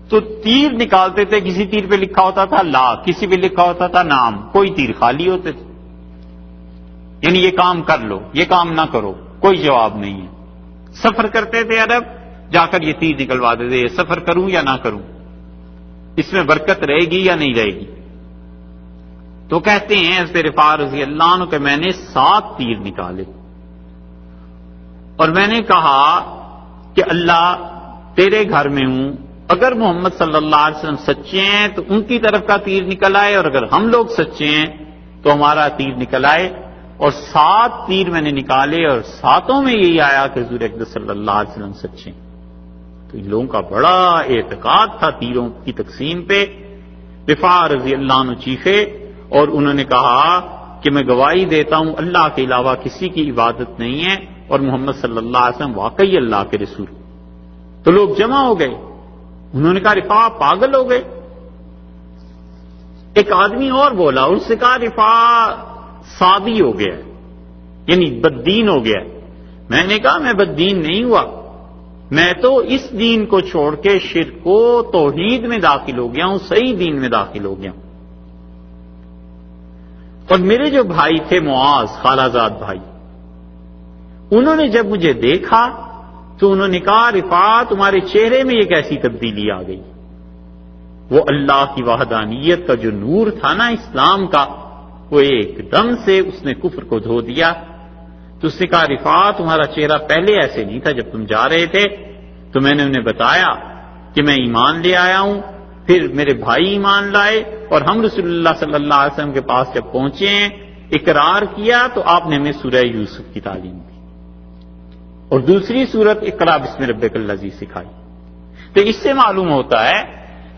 تو تیر نکالتے تھے، کسی تیر پہ لکھا ہوتا تھا لا، کسی پہ لکھا ہوتا تھا نام، کوئی تیر خالی ہوتے تھے، یعنی یہ کام کر لو، یہ کام نہ کرو، کوئی جواب نہیں ہے۔ سفر کرتے تھے عرب، جا کر یہ تیر نکلوا دیتے، یہ سفر کروں یا نہ کروں، اس میں برکت رہے گی یا نہیں رہے گی؟ تو کہتے ہیں حضرت رفاع رضی اللہ عنہ کہ میں نے 7 تیر نکالے، اور میں نے کہا کہ اللہ تیرے گھر میں ہوں، اگر محمد صلی اللہ علیہ وسلم سچے ہیں تو ان کی طرف کا تیر نکل آئے، اور اگر ہم لوگ سچے ہیں تو ہمارا تیر نکل آئے۔ اور 7 تیر میں نے نکالے اور 7 میں یہی آیا کہ حضور اقدس صلی اللہ علیہ وسلم سچے ہیں۔ تو ان لوگوں کا بڑا اعتقاد تھا تیروں کی تقسیم پہ۔ رفاع رضی اللہ عنہ چیخے اور انہوں نے کہا کہ میں گواہی دیتا ہوں اللہ کے علاوہ کسی کی عبادت نہیں ہے اور محمد صلی اللہ علیہ وسلم واقعی اللہ کے رسول۔ تو لوگ جمع ہو گئے، انہوں نے کہا رفاع پاگل ہو گئے۔ ایک آدمی اور بولا، ان سے کہا رفاع صابی ہو گیا، یعنی بددین ہو گیا۔ میں نے کہا میں بددین نہیں ہوا، میں تو اس دین کو چھوڑ کے شرک کو توحید میں داخل ہو گیا ہوں، صحیح دین میں داخل ہو گیا ہوں۔ اور میرے جو بھائی تھے معاذ، خالہ زاد بھائی، انہوں نے جب مجھے دیکھا تو انہوں نے کہا رفاع تمہارے چہرے میں یہ کیسی تبدیلی آ گئی؟ وہ اللہ کی وحدانیت کا جو نور تھا نا اسلام کا، وہ ایک دم سے اس نے کفر کو دھو دیا۔ تو اس نے کہا رفاع تمہارا چہرہ پہلے ایسے نہیں تھا جب تم جا رہے تھے۔ تو میں نے انہیں بتایا کہ میں ایمان لے آیا ہوں، پھر میرے بھائی ایمان لائے، اور ہم رسول اللہ صلی اللہ علیہ وسلم کے پاس جب پہنچے ہیں اقرار کیا تو آپ نے ہمیں سورہ یوسف کی تعلیم دی، اور دوسری سورت اقرا بسم ربک الذی سکھائی۔ تو اس سے معلوم ہوتا ہے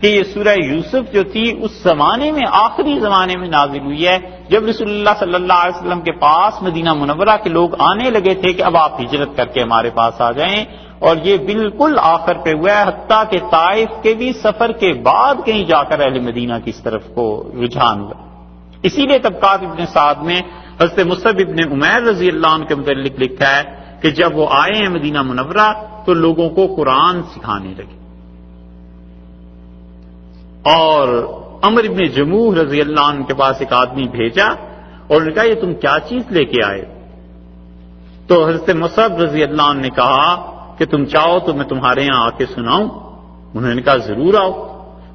کہ یہ سورہ یوسف جو تھی اس زمانے میں، آخری زمانے میں نازل ہوئی ہے، جب رسول اللہ صلی اللہ علیہ وسلم کے پاس مدینہ منورہ کے لوگ آنے لگے تھے کہ اب آپ ہجرت کر کے ہمارے پاس آ جائیں، اور یہ بالکل آخر پہ ہوا ہے، حتیٰ کہ طائف کے بھی سفر کے بعد کہیں جا کر اہل مدینہ کی اس طرف کو رجحان ہوا۔ اسی لیے طبقات ابن سعد میں حضرت مصعب ابن عمیر رضی اللہ عنہ کے متعلق لکھا ہے کہ جب وہ آئے ہیں مدینہ منورہ تو لوگوں کو قرآن سکھانے لگے، اور عمر ابن جموح رضی اللہ عنہ کے پاس ایک آدمی بھیجا اور انہوں نے کہا یہ تم کیا چیز لے کے آئے؟ تو حضرت مصعب رضی اللہ عنہ نے کہا کہ تم چاہو تو میں تمہارے یہاں آ کے سناؤں؟ انہوں نے کہا ضرور آؤ۔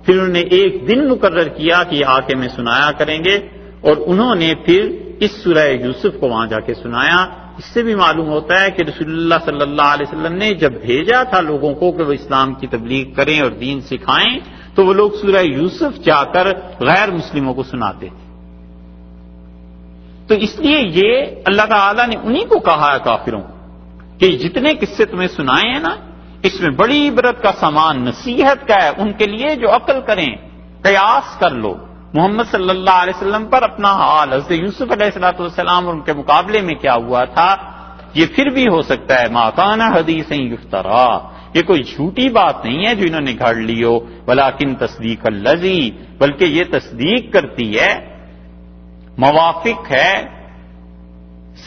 پھر انہوں نے ایک دن مقرر کیا کہ یہ آ کے میں سنایا کریں گے، اور انہوں نے پھر اس سورہ یوسف کو وہاں جا کے سنایا اس سے بھی معلوم ہوتا ہے کہ رسول اللہ صلی اللہ علیہ وسلم نے جب بھیجا تھا لوگوں کو کہ وہ اسلام کی تبلیغ کریں اور دین سکھائیں تو وہ لوگ سورہ یوسف جا کر غیر مسلموں کو سناتے تھے. تو اس لیے یہ اللہ تعالیٰ نے انہی کو کہا ہے کافروں کو کہ جتنے قصے تمہیں سنائے ہیں نا اس میں بڑی عبرت کا سامان نصیحت کا ہے ان کے لیے جو عقل کریں. قیاس کر لو محمد صلی اللہ علیہ وسلم پر اپنا حال حضرت یوسف علیہ السلام اور ان کے مقابلے میں کیا ہوا تھا. یہ پھر بھی ہو سکتا ہے ما کان حدیث یفترا، یہ کوئی جھوٹی بات نہیں ہے جو انہوں نے گھڑ لی ہو، ولیکن تصدیق الذی، بلکہ یہ تصدیق کرتی ہے، موافق ہے،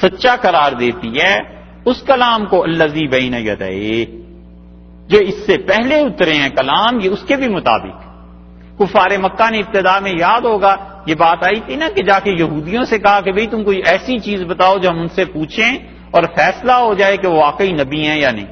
سچا قرار دیتی ہے اس کلام کو الذی بین یدیہ، جو اس سے پہلے اترے ہیں کلام، یہ اس کے بھی مطابق. کفار مکہ نے ابتدا میں یاد ہوگا یہ بات آئی تھی نا کہ جا کے یہودیوں سے کہا کہ بھئی تم کوئی ایسی چیز بتاؤ جو ہم ان سے پوچھیں اور فیصلہ ہو جائے کہ وہ واقعی نبی ہیں یا نہیں،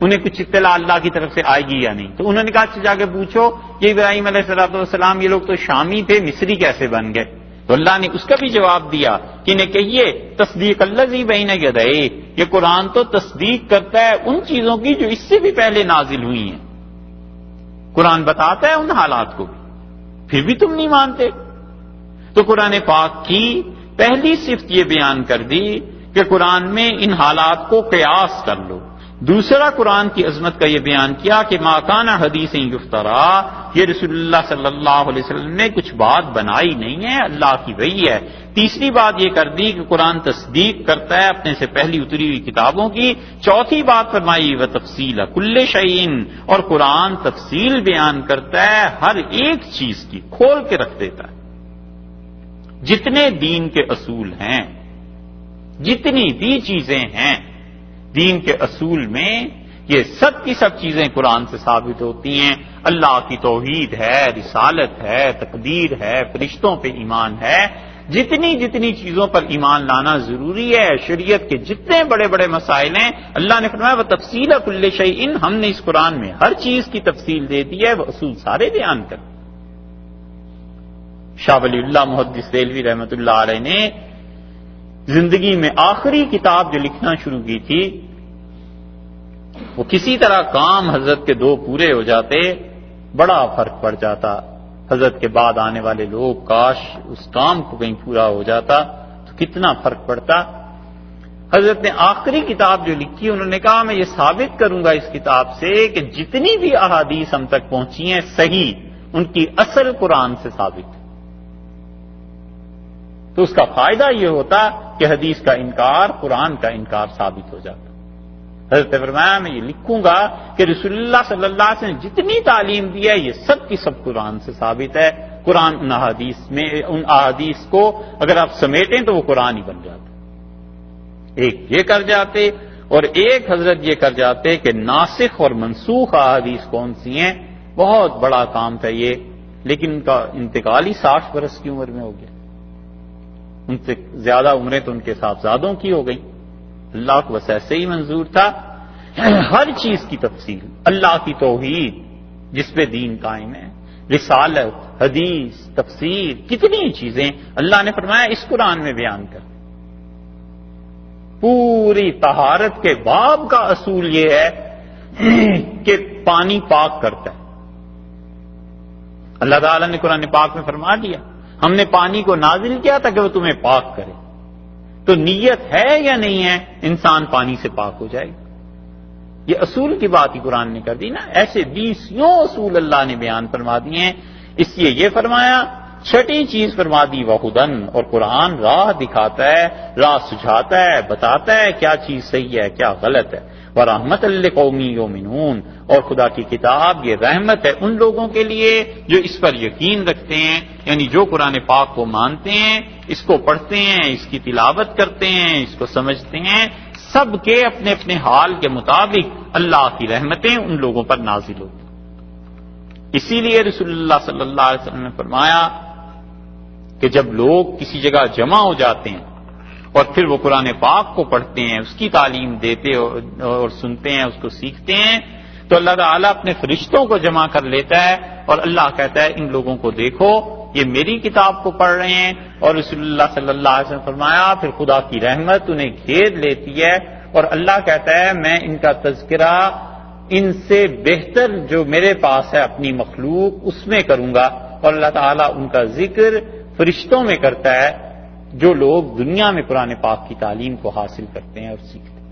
انہیں کچھ اطلاع اللہ کی طرف سے آئے گی یا نہیں. تو انہوں نے کہا اچھا جا کے پوچھو یہ ابراہیم علیہ السلام یہ لوگ تو شامی تھے، مصری کیسے بن گئے؟ تو اللہ نے اس کا بھی جواب دیا کہ انہیں کہیے تصدیق الذی بین یدیہ، یہ قرآن تو تصدیق کرتا ہے ان چیزوں کی جو اس سے بھی پہلے نازل ہوئی ہیں. قرآن بتاتا ہے ان حالات کو بھی، پھر بھی تم نہیں مانتے. تو قرآن پاک کی پہلی صفت یہ بیان کر دی کہ قرآن میں ان حالات کو قیاس کر لو. دوسرا قرآن کی عظمت کا یہ بیان کیا کہ ما کان حدیث یفترا، یہ رسول اللہ صلی اللہ علیہ وسلم نے کچھ بات بنائی نہیں ہے، اللہ کی وحی ہے. تیسری بات یہ کر دی کہ قرآن تصدیق کرتا ہے اپنے سے پہلی اتری ہوئی کتابوں کی. چوتھی بات فرمائی و تفصیل کل شیء، اور قرآن تفصیل بیان کرتا ہے ہر ایک چیز کی، کھول کے رکھ دیتا ہے. جتنے دین کے اصول ہیں، جتنی بھی چیزیں ہیں دین کے اصول میں، یہ سب کی سب چیزیں قرآن سے ثابت ہوتی ہیں. اللہ کی توحید ہے، رسالت ہے، تقدیر ہے، فرشتوں پہ ایمان ہے. جتنی جتنی چیزوں پر ایمان لانا ضروری ہے، شریعت کے جتنے بڑے بڑے مسائل ہیں، اللہ نے فرمایا وہ تفصیل کل شیء، ہم نے اس قرآن میں ہر چیز کی تفصیل دے دی ہے، وہ اصول سارے بیان کر. شاہ ولی اللہ محدث دہلوی رحمۃ اللہ علیہ نے زندگی میں آخری کتاب جو لکھنا شروع کی تھی، وہ کسی طرح کام حضرت کے دو پورے ہو جاتے بڑا فرق پڑ جاتا. حضرت کے بعد آنے والے لوگ کاش اس کام کو کہیں پورا ہو جاتا تو کتنا فرق پڑتا. حضرت نے آخری کتاب جو لکھی انہوں نے کہا میں یہ ثابت کروں گا اس کتاب سے کہ جتنی بھی احادیث ہم تک پہنچی ہیں صحیح، ان کی اصل قرآن سے ثابت ہے. تو اس کا فائدہ یہ ہوتا کہ حدیث کا انکار قرآن کا انکار ثابت ہو جاتا. حضرت نے فرمایا میں یہ لکھوں گا کہ رسول اللہ صلی اللہ علیہ وسلم نے جتنی تعلیم دی ہے یہ سب کی سب قرآن سے ثابت ہے. قرآن ان احادیث کو اگر آپ سمیٹیں تو وہ قرآن ہی بن جاتا. ایک یہ کر جاتے اور ایک حضرت یہ کر جاتے کہ ناسخ اور منسوخ احادیث کون سی ہیں. بہت بڑا کام تھا یہ، لیکن ان کا انتقال ہی 60 برس کی عمر میں ہو گیا. ان سے زیادہ عمریں تو ان کے صاحبزادوں کی ہو گئی. اللہ کو بس ایسے ہی منظور تھا ہر چیز کی تفصیل، اللہ کی توحید جس پہ دین قائم ہے، رسالت، حدیث، تفسیر، کتنی چیزیں اللہ نے فرمایا اس قرآن میں بیان کر. پوری طہارت کے باب کا اصول یہ ہے کہ پانی پاک کرتا ہے. اللہ تعالیٰ نے قرآن پاک میں فرما دیا ہم نے پانی کو نازل کیا تھا کہ وہ تمہیں پاک کرے. تو نیت ہے یا نہیں ہے انسان پانی سے پاک ہو جائے گا. یہ اصول کی بات ہی قرآن نے کر دی نا. ایسے 20 اصول اللہ نے بیان فرما دیے ہیں. اس لیے یہ فرمایا چھٹی چیز فرما دی وہدن، اور قرآن راہ دکھاتا ہے، راہ سجھاتا ہے، بتاتا ہے کیا چیز صحیح ہے کیا غلط ہے. ورحمت لقوم یؤمنون، اور خدا کی کتاب یہ رحمت ہے ان لوگوں کے لیے جو اس پر یقین رکھتے ہیں، یعنی جو قرآن پاک کو مانتے ہیں، اس کو پڑھتے ہیں، اس کی تلاوت کرتے ہیں، اس کو سمجھتے ہیں. سب کے اپنے اپنے حال کے مطابق اللہ کی رحمتیں ان لوگوں پر نازل ہوتی. اسی لیے رسول اللہ صلی اللہ علیہ وسلم نے فرمایا کہ جب لوگ کسی جگہ جمع ہو جاتے ہیں اور پھر وہ قرآن پاک کو پڑھتے ہیں، اس کی تعلیم دیتے اور سنتے ہیں، اس کو سیکھتے ہیں، تو اللہ تعالیٰ اپنے فرشتوں کو جمع کر لیتا ہے اور اللہ کہتا ہے ان لوگوں کو دیکھو یہ میری کتاب کو پڑھ رہے ہیں، اور رسول اللہ صلی اللہ علیہ وسلم فرمایا پھر خدا کی رحمت انہیں گھیر لیتی ہے، اور اللہ کہتا ہے میں ان کا تذکرہ ان سے بہتر جو میرے پاس ہے اپنی مخلوق اس میں کروں گا، اور اللہ تعالیٰ ان کا ذکر فرشتوں میں کرتا ہے جو لوگ دنیا میں قرآن پاک کی تعلیم کو حاصل کرتے ہیں اور سیکھتے ہیں۔